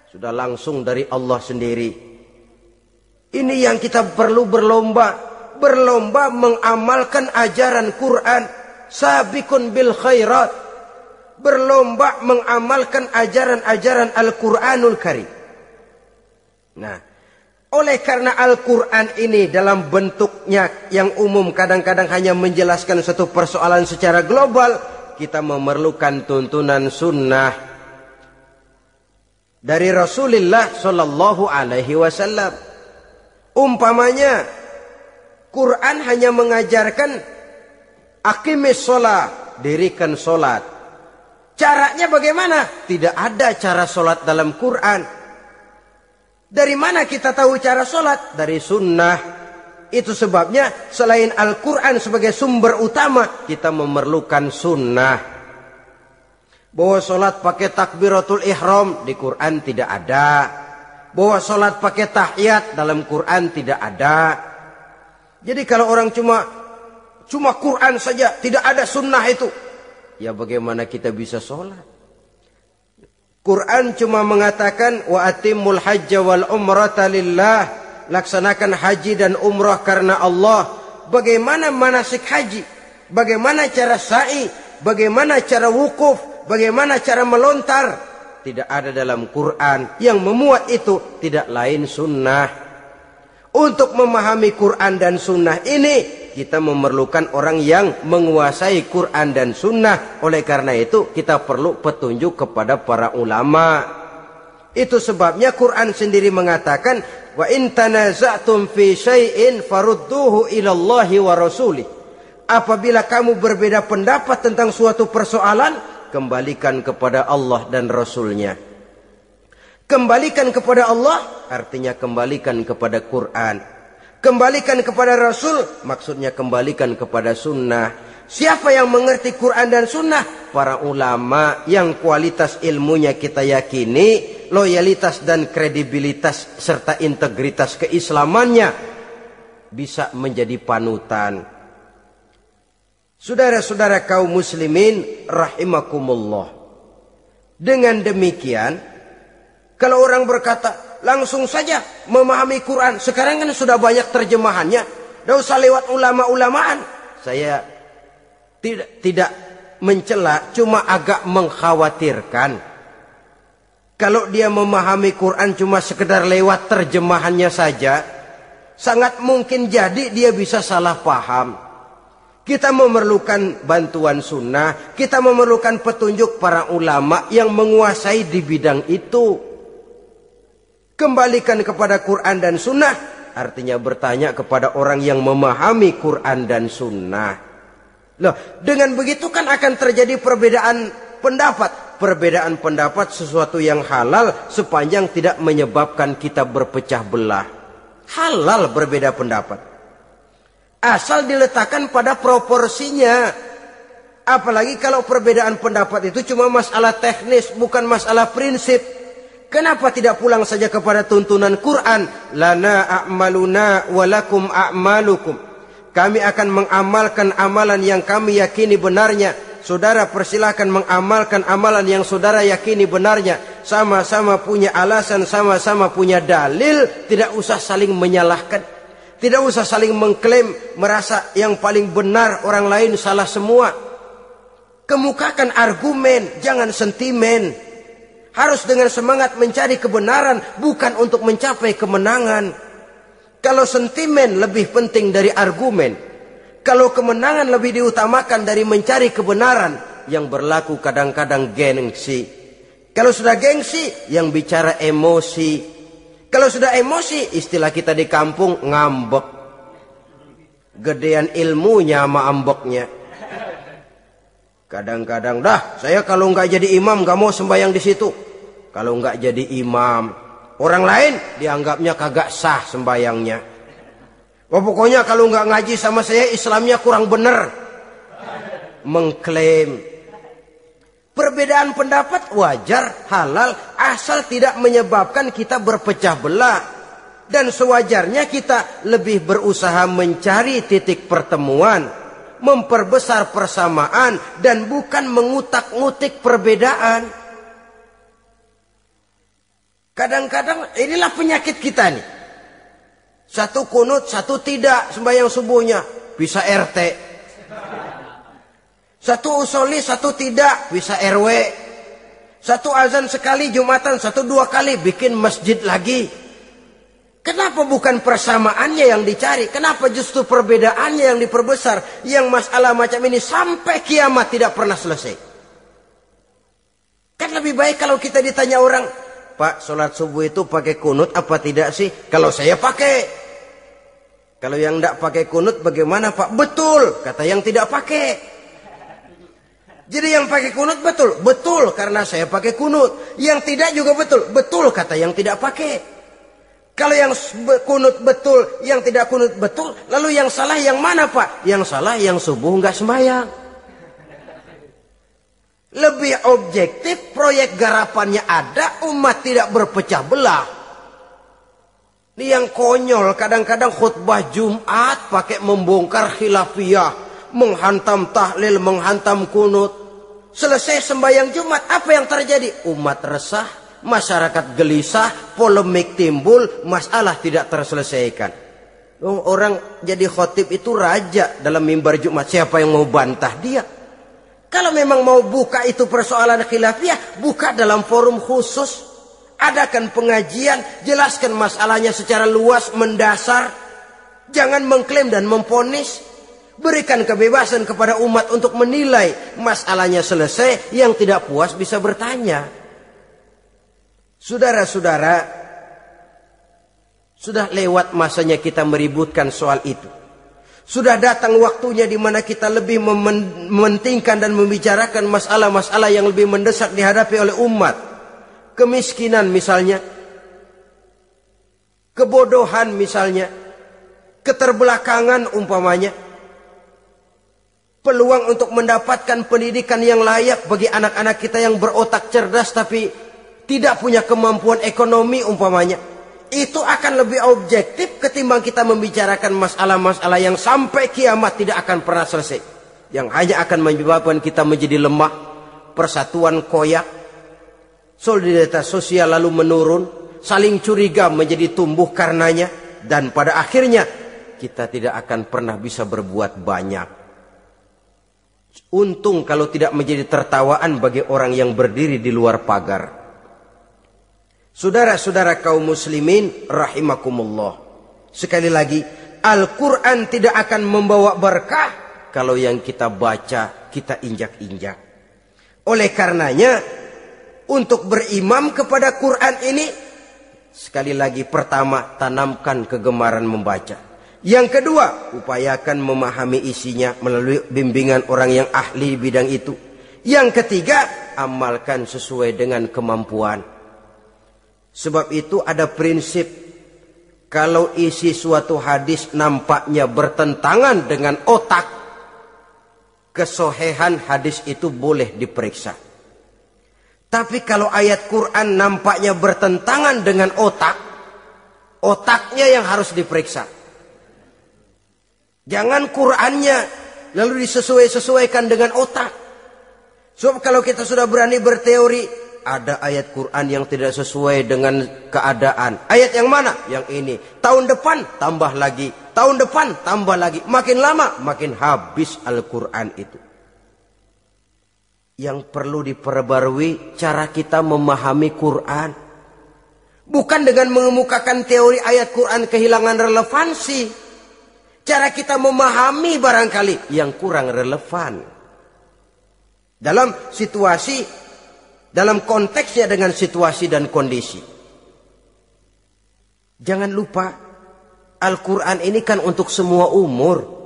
Speaker 1: sudah langsung dari Allah sendiri. Ini yang kita perlu berlomba. Berlomba mengamalkan ajaran Quran. Sabiqun bil khairat. Berlomba mengamalkan ajaran-ajaran Al-Quranul Karim. Nah, oleh karena Al-Quran ini dalam bentuknya yang umum kadang-kadang hanya menjelaskan satu persoalan secara global, kita memerlukan tuntunan sunnah dari Rasulullah Sallallahu Alaihi Wasallam. Umpamanya Quran hanya mengajarkan aqimis sholat, dirikan sholat. Caranya bagaimana? Tidak ada cara sholat dalam Quran. Dari mana kita tahu cara sholat? Dari sunnah. Itu sebabnya selain Al-Quran sebagai sumber utama, kita memerlukan sunnah. Bahwa sholat pakai takbiratul ihram di Quran tidak ada. Bahwa sholat pakai tahiyat dalam Quran tidak ada. Jadi kalau orang cuma Quran saja, tidak ada sunnah itu, ya bagaimana kita bisa sholat? Quran cuma mengatakan wa atimmul hajja wal umrata lillah, laksanakan haji dan umrah karena Allah. Bagaimana manasik haji? Bagaimana cara sa'i? Bagaimana cara wukuf? Bagaimana cara melontar? Tidak ada dalam Quran. Yang memuat itu tidak lain sunnah. Untuk memahami Quran dan sunnah ini, kita memerlukan orang yang menguasai Quran dan sunnah. Oleh karena itu kita perlu petunjuk kepada para ulama. Itu sebabnya Quran sendiri mengatakan wa in tanaza'tum fi syai'in farudduhu ila Allahi wa rasulih. Apabila kamu berbeda pendapat tentang suatu persoalan, kembalikan kepada Allah dan Rasulnya. Kembalikan kepada Allah artinya kembalikan kepada Quran. Kembalikan kepada Rasul maksudnya kembalikan kepada sunnah. Siapa yang mengerti Quran dan sunnah? Para ulama yang kualitas ilmunya kita yakini, loyalitas dan kredibilitas serta integritas keislamannya bisa menjadi panutan. Saudara-saudara kaum muslimin rahimakumullah. Dengan demikian, kalau orang berkata langsung saja memahami Quran, sekarang kan sudah banyak terjemahannya, tidak usah lewat ulama-ulamaan. Saya tidak mencela, cuma agak mengkhawatirkan. Kalau dia memahami Quran cuma sekedar lewat terjemahannya saja, sangat mungkin jadi dia bisa salah paham. Kita memerlukan bantuan sunnah, kita memerlukan petunjuk para ulama yang menguasai di bidang itu. Kembalikan kepada Quran dan sunnah artinya bertanya kepada orang yang memahami Quran dan sunnah. Loh, dengan begitu kan akan terjadi perbedaan pendapat. Perbedaan pendapat sesuatu yang halal sepanjang tidak menyebabkan kita berpecah belah. Halal berbeda pendapat, asal diletakkan pada proporsinya. Apalagi kalau perbedaan pendapat itu cuma masalah teknis, bukan masalah prinsip. Kenapa tidak pulang saja kepada tuntunan Quran? Lana a'maluna walakum a'malukum. Kami akan mengamalkan amalan yang kami yakini benarnya. Saudara persilahkan mengamalkan amalan yang saudara yakini benarnya. Sama-sama punya alasan, sama-sama punya dalil. Tidak usah saling menyalahkan. Tidak usah saling mengklaim, merasa yang paling benar, orang lain salah semua. Kemukakan argumen, jangan sentimen. Harus dengan semangat mencari kebenaran, bukan untuk mencapai kemenangan. Kalau sentimen lebih penting dari argumen, kalau kemenangan lebih diutamakan dari mencari kebenaran, yang berlaku kadang-kadang gengsi. Kalau sudah gengsi, yang bicara emosi. Kalau sudah emosi, istilah kita di kampung ngambek. Gedean ilmunya sama ambeknya. Kadang-kadang, dah saya kalau nggak jadi imam nggak mau sembahyang di situ. Kalau nggak jadi imam, orang lain dianggapnya kagak sah sembahyangnya. Wah, pokoknya kalau nggak ngaji sama saya Islamnya kurang bener. Mengklaim. Perbedaan pendapat wajar, halal, asal tidak menyebabkan kita berpecah belah. Dan sewajarnya kita lebih berusaha mencari titik pertemuan, memperbesar persamaan, dan bukan mengutak-ngutik perbedaan. Kadang-kadang inilah penyakit kita nih. Satu kunut, satu tidak sembahyang subuhnya. Bisa RT. Satu usoli, satu tidak. Bisa RW. Satu azan sekali Jumatan, satu dua kali bikin masjid lagi. Kenapa bukan persamaannya yang dicari? Kenapa justru perbedaannya yang diperbesar? Yang masalah macam ini sampai kiamat tidak pernah selesai. Kan lebih baik kalau kita ditanya orang, Pak, sholat subuh itu pakai kunut apa tidak sih? Kalau saya pakai. Kalau yang tidak pakai kunut bagaimana Pak? Betul, kata yang tidak pakai. Jadi yang pakai kunut betul, betul karena saya pakai kunut. Yang tidak juga betul, betul kata yang tidak pakai. Kalau yang kunut betul, yang tidak kunut betul, lalu yang salah yang mana Pak? Yang salah yang subuh nggak sembahyang. Lebih objektif, proyek garapannya ada, umat tidak berpecah belah. Ini yang konyol, kadang-kadang khutbah Jumat pakai membongkar khilafiyah, menghantam tahlil, menghantam kunut. Selesai sembahyang Jumat, apa yang terjadi? Umat resah, masyarakat gelisah, polemik timbul, masalah tidak terselesaikan. Orang jadi khotib itu raja dalam mimbar Jumat, siapa yang mau bantah dia? Kalau memang mau buka itu persoalan khilafiyah, buka dalam forum khusus. Adakan pengajian, jelaskan masalahnya secara luas, mendasar. Jangan mengklaim dan memponis. Berikan kebebasan kepada umat untuk menilai. Masalahnya selesai, yang tidak puas bisa bertanya. Saudara-saudara, sudah lewat masanya kita meributkan soal itu. Sudah datang waktunya di mana kita lebih mementingkan dan membicarakan masalah-masalah yang lebih mendesak dihadapi oleh umat. Kemiskinan misalnya, kebodohan misalnya, keterbelakangan umpamanya, peluang untuk mendapatkan pendidikan yang layak bagi anak-anak kita yang berotak cerdas tapi tidak punya kemampuan ekonomi umpamanya. Itu akan lebih objektif ketimbang kita membicarakan masalah-masalah yang sampai kiamat tidak akan pernah selesai. Yang hanya akan menyebabkan kita menjadi lemah, persatuan koyak, solidaritas sosial lalu menurun, saling curiga menjadi tumbuh karenanya, dan pada akhirnya kita tidak akan pernah bisa berbuat banyak. Untung kalau tidak menjadi tertawaan bagi orang yang berdiri di luar pagar. Saudara-saudara kaum muslimin rahimakumullah. Sekali lagi, Al-Quran tidak akan membawa berkah kalau yang kita baca kita injak-injak. Oleh karenanya, untuk berimam kepada Quran ini, sekali lagi pertama, tanamkan kegemaran membaca. Yang kedua, upayakan memahami isinya melalui bimbingan orang yang ahli bidang itu. Yang ketiga, amalkan sesuai dengan kemampuan. Sebab itu ada prinsip, kalau isi suatu hadis nampaknya bertentangan dengan otak, kesohihan hadis itu boleh diperiksa. Tapi kalau ayat Quran nampaknya bertentangan dengan otak, otaknya yang harus diperiksa. Jangan Qurannya lalu disesuaikan dengan otak. Sebab kalau kita sudah berani berteori, ada ayat Quran yang tidak sesuai dengan keadaan. Ayat yang mana? Yang ini. Tahun depan tambah lagi. Tahun depan tambah lagi. Makin lama makin habis Al-Quran itu. Yang perlu diperbarui cara kita memahami Quran. Bukan dengan mengemukakan teori ayat Quran kehilangan relevansi. Cara kita memahami barangkali yang kurang relevan. Dalam situasi, dalam konteksnya dengan situasi dan kondisi. Jangan lupa, Al-Quran ini kan untuk semua umur.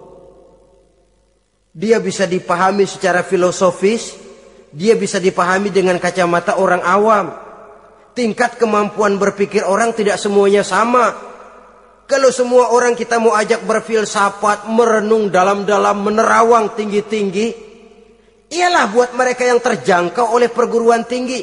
Speaker 1: Dia bisa dipahami secara filosofis. Dia bisa dipahami dengan kacamata orang awam. Tingkat kemampuan berpikir orang tidak semuanya sama. Kalau semua orang kita mau ajak berfilsafat, merenung dalam-dalam, menerawang tinggi-tinggi, ialah buat mereka yang terjangkau oleh perguruan tinggi.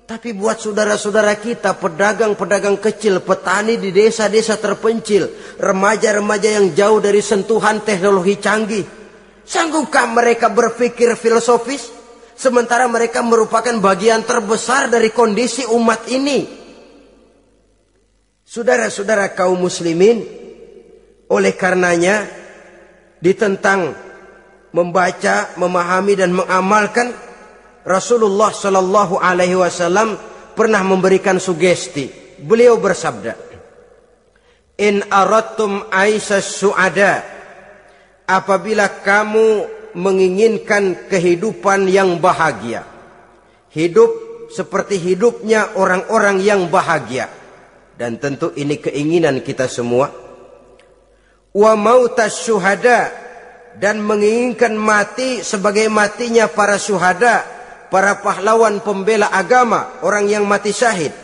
Speaker 1: Tapi buat saudara-saudara kita, pedagang-pedagang kecil, petani di desa-desa terpencil, remaja-remaja yang jauh dari sentuhan teknologi canggih, sanggupkah mereka berpikir filosofis? Sementara mereka merupakan bagian terbesar dari kondisi umat ini. Saudara-saudara kaum muslimin, oleh karenanya ditentang membaca, memahami dan mengamalkan, Rasulullah Shallallahu Alaihi Wasallam pernah memberikan sugesti. Beliau bersabda, "In aradtum aisas su'ada, apabila kamu menginginkan kehidupan yang bahagia, hidup seperti hidupnya orang-orang yang bahagia, dan tentu ini keinginan kita semua, wa mautas syuhada, dan menginginkan mati sebagai matinya para syuhada, para pahlawan pembela agama, orang yang mati syahid.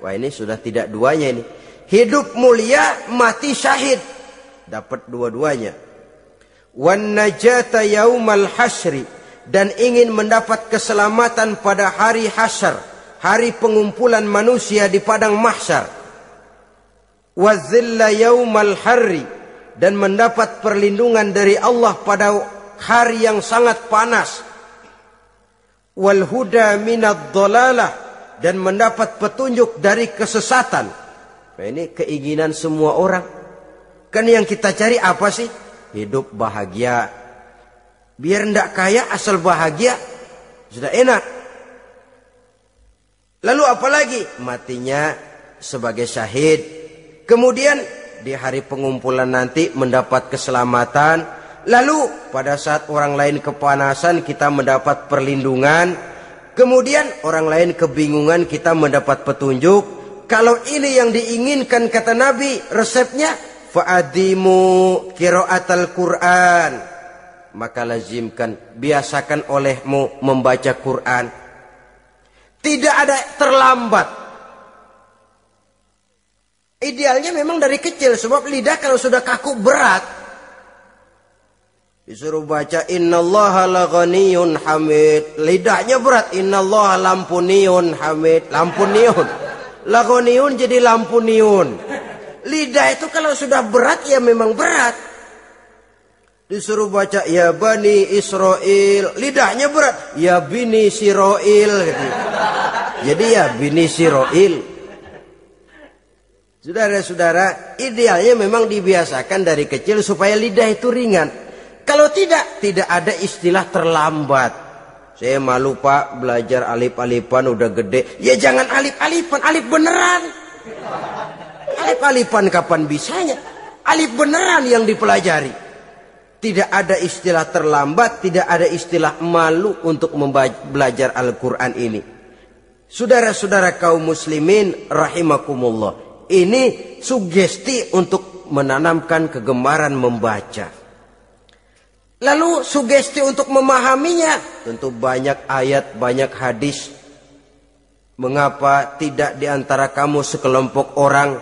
Speaker 1: Wah, ini sudah tidak duanya ini. Hidup mulia, mati syahid. Dapat dua-duanya. Wan najata yaumal hasyri, dan ingin mendapat keselamatan pada hari hasyar, hari pengumpulan manusia di padang mahsyar. Wa zilla yaumal harri, dan mendapat perlindungan dari Allah pada hari yang sangat panas. Wal huda minad dhalalah, dan mendapat petunjuk dari kesesatan. Nah, ini keinginan semua orang. Kan yang kita cari apa sih? Hidup bahagia. Biar ndak kaya asal bahagia, sudah enak. Lalu apalagi? Matinya sebagai syahid. Kemudian di hari pengumpulan nanti mendapat keselamatan. Lalu pada saat orang lain kepanasan kita mendapat perlindungan. Kemudian orang lain kebingungan kita mendapat petunjuk. Kalau ini yang diinginkan kata Nabi, resepnya fa'adimu qiraatal Qur'an, maka lazimkan, biasakan olehmu membaca Quran. Tidak ada terlambat. Idealnya memang dari kecil, sebab lidah kalau sudah kaku berat. Disuruh baca innallaha laghaniyun hamid, lidahnya berat. Innallaha lampuniyun hamid, lampuniyun. Laghaniyun jadi lampuniyun. Lidah itu kalau sudah berat ya memang berat. Disuruh baca ya bani Israel, lidahnya berat. Ya bini Siroil gitu. Jadi ya bini Siroil. Saudara-saudara, idealnya memang dibiasakan dari kecil supaya lidah itu ringan. Kalau tidak ada istilah terlambat. Saya malu Pak, belajar alif-alifan udah gede. Ya jangan alif-alifan, alif beneran. Alif-alifan kapan bisanya? Alif beneran yang dipelajari. Tidak ada istilah terlambat, tidak ada istilah malu untuk belajar Al-Quran ini. Saudara-saudara kaum muslimin rahimakumullah. Ini sugesti untuk menanamkan kegemaran membaca. Lalu sugesti untuk memahaminya. Tentu banyak ayat, banyak hadis. Mengapa tidak diantara kamu sekelompok orang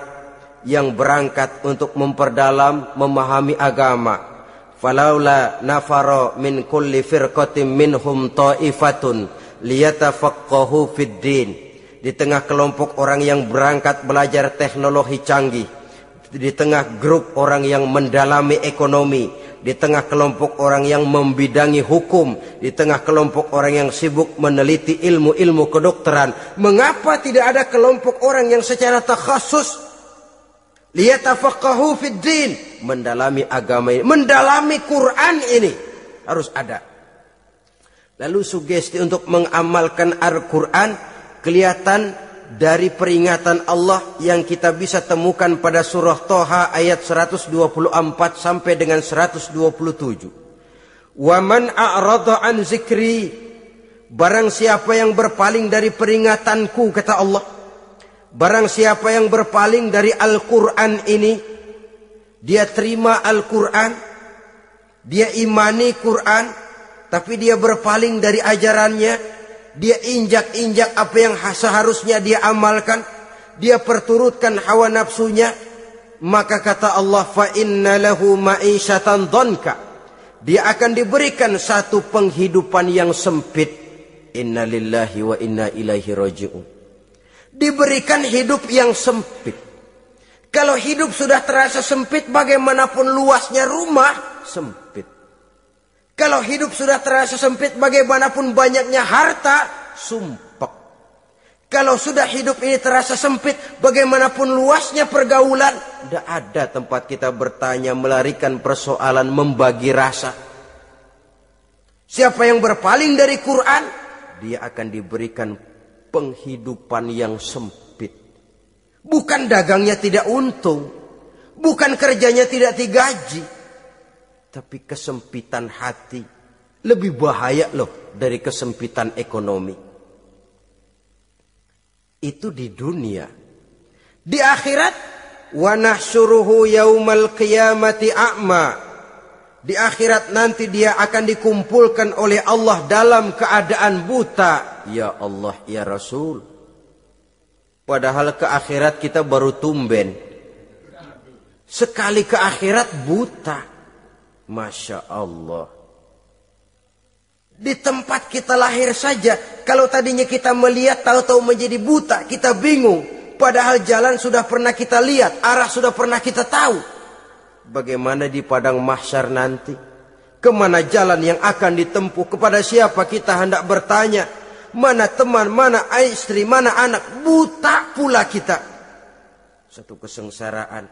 Speaker 1: yang berangkat untuk memperdalam, memahami agama. Falaula nafaro min kulli firqatin minhum ta'ifatun liyatafaqahu fid din. Di tengah kelompok orang yang berangkat belajar teknologi canggih, di tengah grup orang yang mendalami ekonomi, di tengah kelompok orang yang membidangi hukum, di tengah kelompok orang yang sibuk meneliti ilmu-ilmu kedokteran, mengapa tidak ada kelompok orang yang secara takhasus liyatafaqahu fid din, mendalami agama ini, mendalami Quran ini? Harus ada. Lalu sugesti untuk mengamalkan Al-Quran kelihatan dari peringatan Allah yang kita bisa temukan pada surah Toha ayat 124 sampai dengan 127. Wa man a'rada an zikri, barang siapa yang berpaling dari peringatanku, kata Allah. Barang siapa yang berpaling dari Al-Quran ini, dia terima Al-Quran, dia imani Quran, tapi dia berpaling dari ajarannya. Dia injak-injak apa yang seharusnya dia amalkan. Dia perturutkan hawa nafsunya. Maka kata Allah, fa inna lahu ma'isyatan dhanka, dia akan diberikan satu penghidupan yang sempit. Inna lillahi wa inna ilaihi raji'un. Diberikan hidup yang sempit. Kalau hidup sudah terasa sempit, bagaimanapun luasnya rumah, sempit. Kalau hidup sudah terasa sempit, bagaimanapun banyaknya harta, sumpek. Kalau sudah hidup ini terasa sempit, bagaimanapun luasnya pergaulan, tidak ada tempat kita bertanya, melarikan persoalan, membagi rasa. Siapa yang berpaling dari Quran, dia akan diberikan penghidupan yang sempit. Bukan dagangnya tidak untung, bukan kerjanya tidak digaji, tapi kesempitan hati lebih bahaya loh dari kesempitan ekonomi. Itu di dunia. Di akhirat wa nahsyuruhu yaumal qiyamati a'ma. Di akhirat nanti dia akan dikumpulkan oleh Allah dalam keadaan buta. Ya Allah, ya Rasul. Padahal ke akhirat kita baru tumben. Sekali ke akhirat buta. Masya Allah. Di tempat kita lahir saja, kalau tadinya kita melihat tahu-tahu menjadi buta, kita bingung. Padahal jalan sudah pernah kita lihat, arah sudah pernah kita tahu. Bagaimana di padang mahsyar nanti? Kemana jalan yang akan ditempuh? Kepada siapa kita hendak bertanya? Mana teman, mana istri, mana anak? Buta pula kita. Satu kesengsaraan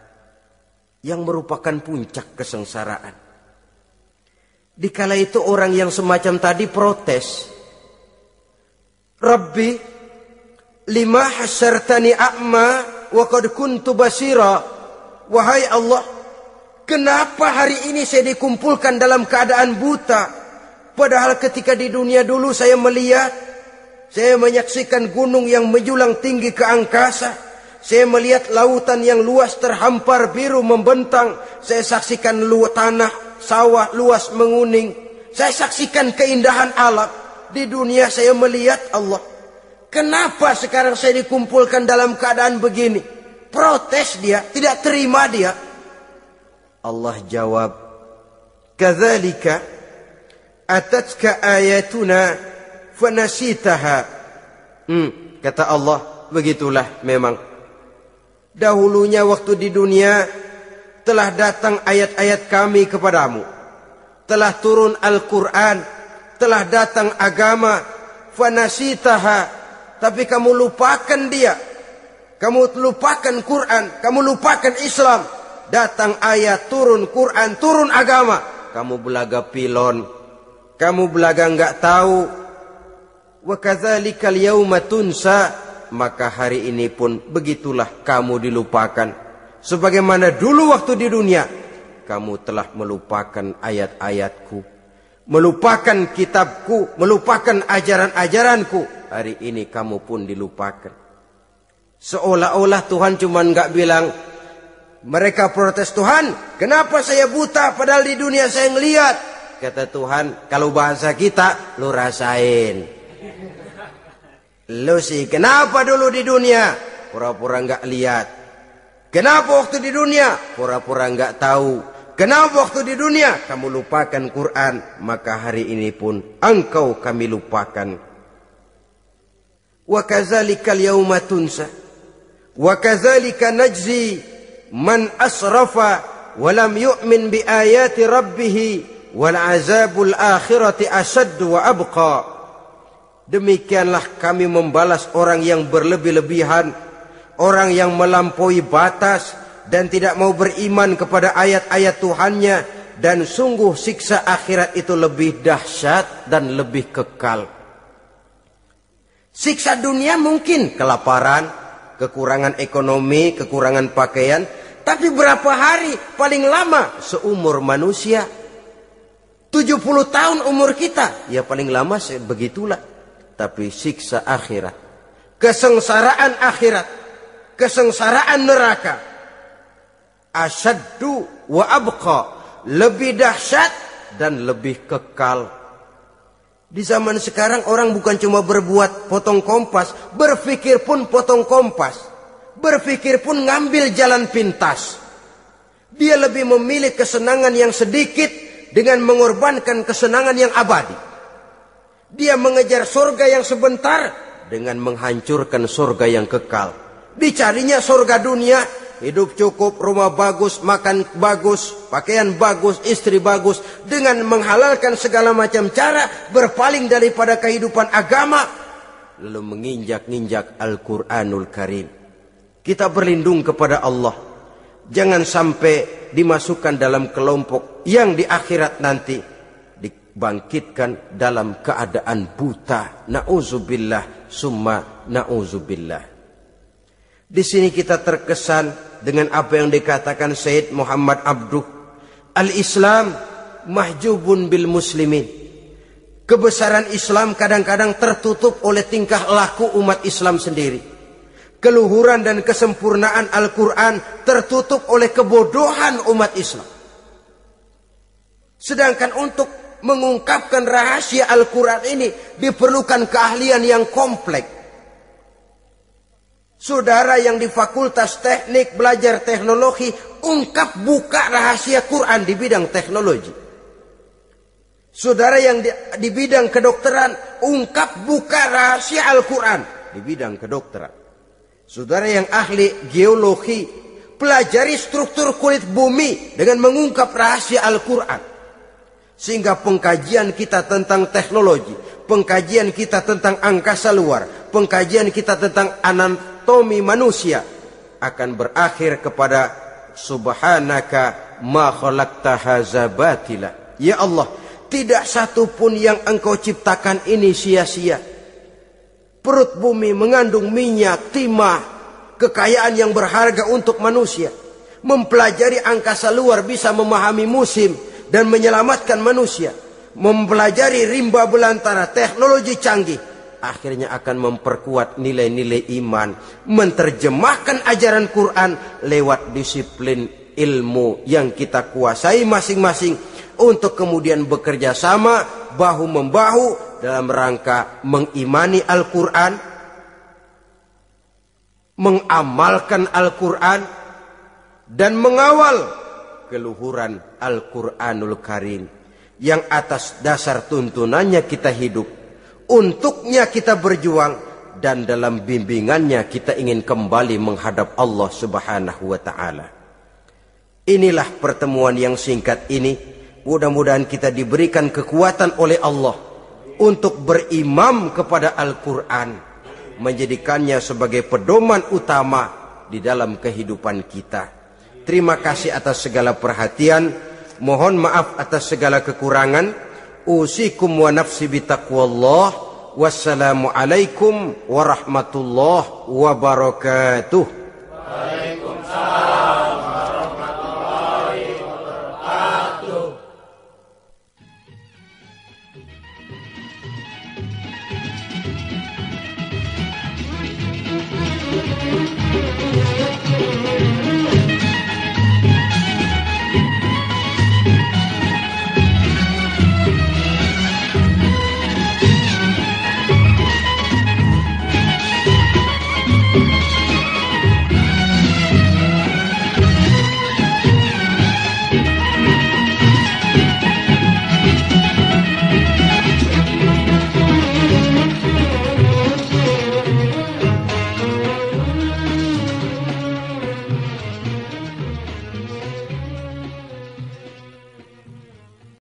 Speaker 1: yang merupakan puncak kesengsaraan. Dikala itu orang yang semacam tadi protes. Rabbi, lima hasyartani a'ma wa qad kuntu basira. Wahai Allah, kenapa hari ini saya dikumpulkan dalam keadaan buta? Padahal ketika di dunia dulu saya melihat, saya menyaksikan gunung yang menjulang tinggi ke angkasa. Saya melihat lautan yang luas terhampar biru membentang. Saya saksikan tanah, sawah luas menguning. Saya saksikan keindahan alam. Di dunia saya melihat Allah. Kenapa sekarang saya dikumpulkan dalam keadaan begini? Protes dia, tidak terima dia. Allah jawab, "Kadzalika atatka ayatuna fanasitaha." Kata Allah, begitulah memang. Dahulunya waktu di dunia telah datang ayat-ayat kami kepadamu. Telah turun Al-Quran, telah datang agama, fanasitaha, tapi kamu lupakan dia. Kamu lupakan Quran, kamu lupakan Islam. Datang ayat, turun Quran, turun agama. Kamu belaga pilon. Kamu belaga enggak tahu. Wa kadzalikal yauma tunsa. Maka hari ini pun begitulah kamu dilupakan. Sebagaimana dulu waktu di dunia, kamu telah melupakan ayat-ayatku. Melupakan kitabku, melupakan ajaran-ajaranku. Hari ini kamu pun dilupakan. Seolah-olah Tuhan cuma enggak bilang, mereka protes, Tuhan, kenapa saya buta padahal di dunia saya ngelihat? Kata Tuhan, kalau bahasa kita, lu rasain. Lu sih, kenapa dulu di dunia? Pura-pura enggak lihat. Kenapa waktu di dunia? Pura-pura enggak tahu. Kenapa waktu di dunia? Kamu lupakan Quran. Maka hari ini pun engkau kami lupakan. Wa kadzalikal yauma tunsa. Wa kadzalika najzi man asrafa wa lam yu'min bi ayati rabbih wal azabul akhirati asyaddu wa abqa. Demikianlah kami membalas orang yang berlebih-lebihan, orang yang melampaui batas dan tidak mau beriman kepada ayat-ayat Tuhannya, dan sungguh siksa akhirat itu lebih dahsyat dan lebih kekal. Siksa dunia mungkin kelaparan, kekurangan ekonomi, kekurangan pakaian, tapi berapa hari paling lama seumur manusia? 70 tahun umur kita, ya paling lama begitulah. Tapi siksa akhirat, kesengsaraan akhirat, kesengsaraan neraka, asyaddu wa abqa, lebih dahsyat dan lebih kekal. Di zaman sekarang orang bukan cuma berbuat potong kompas, berpikir pun potong kompas, berpikir pun ngambil jalan pintas. Dia lebih memilih kesenangan yang sedikit dengan mengorbankan kesenangan yang abadi. Dia mengejar surga yang sebentar dengan menghancurkan surga yang kekal. Dicarinya surga dunia, hidup cukup, rumah bagus, makan bagus, pakaian bagus, istri bagus, dengan menghalalkan segala macam cara, berpaling daripada kehidupan agama, lalu menginjak-injak Al-Quranul Karim. Kita berlindung kepada Allah. Jangan sampai dimasukkan dalam kelompok yang di akhirat nanti bangkitkan dalam keadaan buta. Na'udzubillah summa na'udzubillah. Di sini kita terkesan dengan apa yang dikatakan Sayyid Muhammad Abduh. Al-Islam mahjubun bil muslimin. Kebesaran Islam kadang-kadang tertutup oleh tingkah laku umat Islam sendiri. keluhuran dan kesempurnaan Al-Quran tertutup oleh kebodohan umat Islam. Sedangkan untuk mengungkapkan rahasia Al-Quran ini diperlukan keahlian yang kompleks. Saudara yang di fakultas teknik belajar teknologi, ungkap buka rahasia Quran di bidang teknologi. Saudara yang di bidang kedokteran, ungkap buka rahasia Al-Quran di bidang kedokteran. Saudara yang ahli geologi, pelajari struktur kulit bumi dengan mengungkap rahasia Al-Quran. Sehingga pengkajian kita tentang teknologi, pengkajian kita tentang angkasa luar, pengkajian kita tentang anatomi manusia akan berakhir kepada subhanaka ma khalaqta hadza batila. Ya Allah, tidak satu pun yang engkau ciptakan ini sia-sia. Perut bumi mengandung minyak, timah, kekayaan yang berharga untuk manusia. Mempelajari angkasa luar bisa memahami musim dan menyelamatkan manusia. Mempelajari rimba belantara, teknologi canggih, akhirnya akan memperkuat nilai-nilai iman. Menerjemahkan ajaran Quran lewat disiplin ilmu yang kita kuasai masing-masing, untuk kemudian bekerja sama bahu-membahu dalam rangka mengimani Al-Quran, mengamalkan Al-Quran, dan mengawal keluhuran Al-Quranul Karim yang atas dasar tuntunannya kita hidup, untuknya kita berjuang, dan dalam bimbingannya kita ingin kembali menghadap Allah Subhanahu wa Ta'ala. Inilah pertemuan yang singkat ini. Mudah-mudahan kita diberikan kekuatan oleh Allah untuk berimam kepada Al-Quran, menjadikannya sebagai pedoman utama di dalam kehidupan kita. Terima kasih atas segala perhatian. Mohon maaf atas segala kekurangan. Usikum wa nafsi bitaqwallah. Wassalamualaikum warahmatullahi wabarakatuh. Waalaikumsalam.
Speaker 3: Thank you.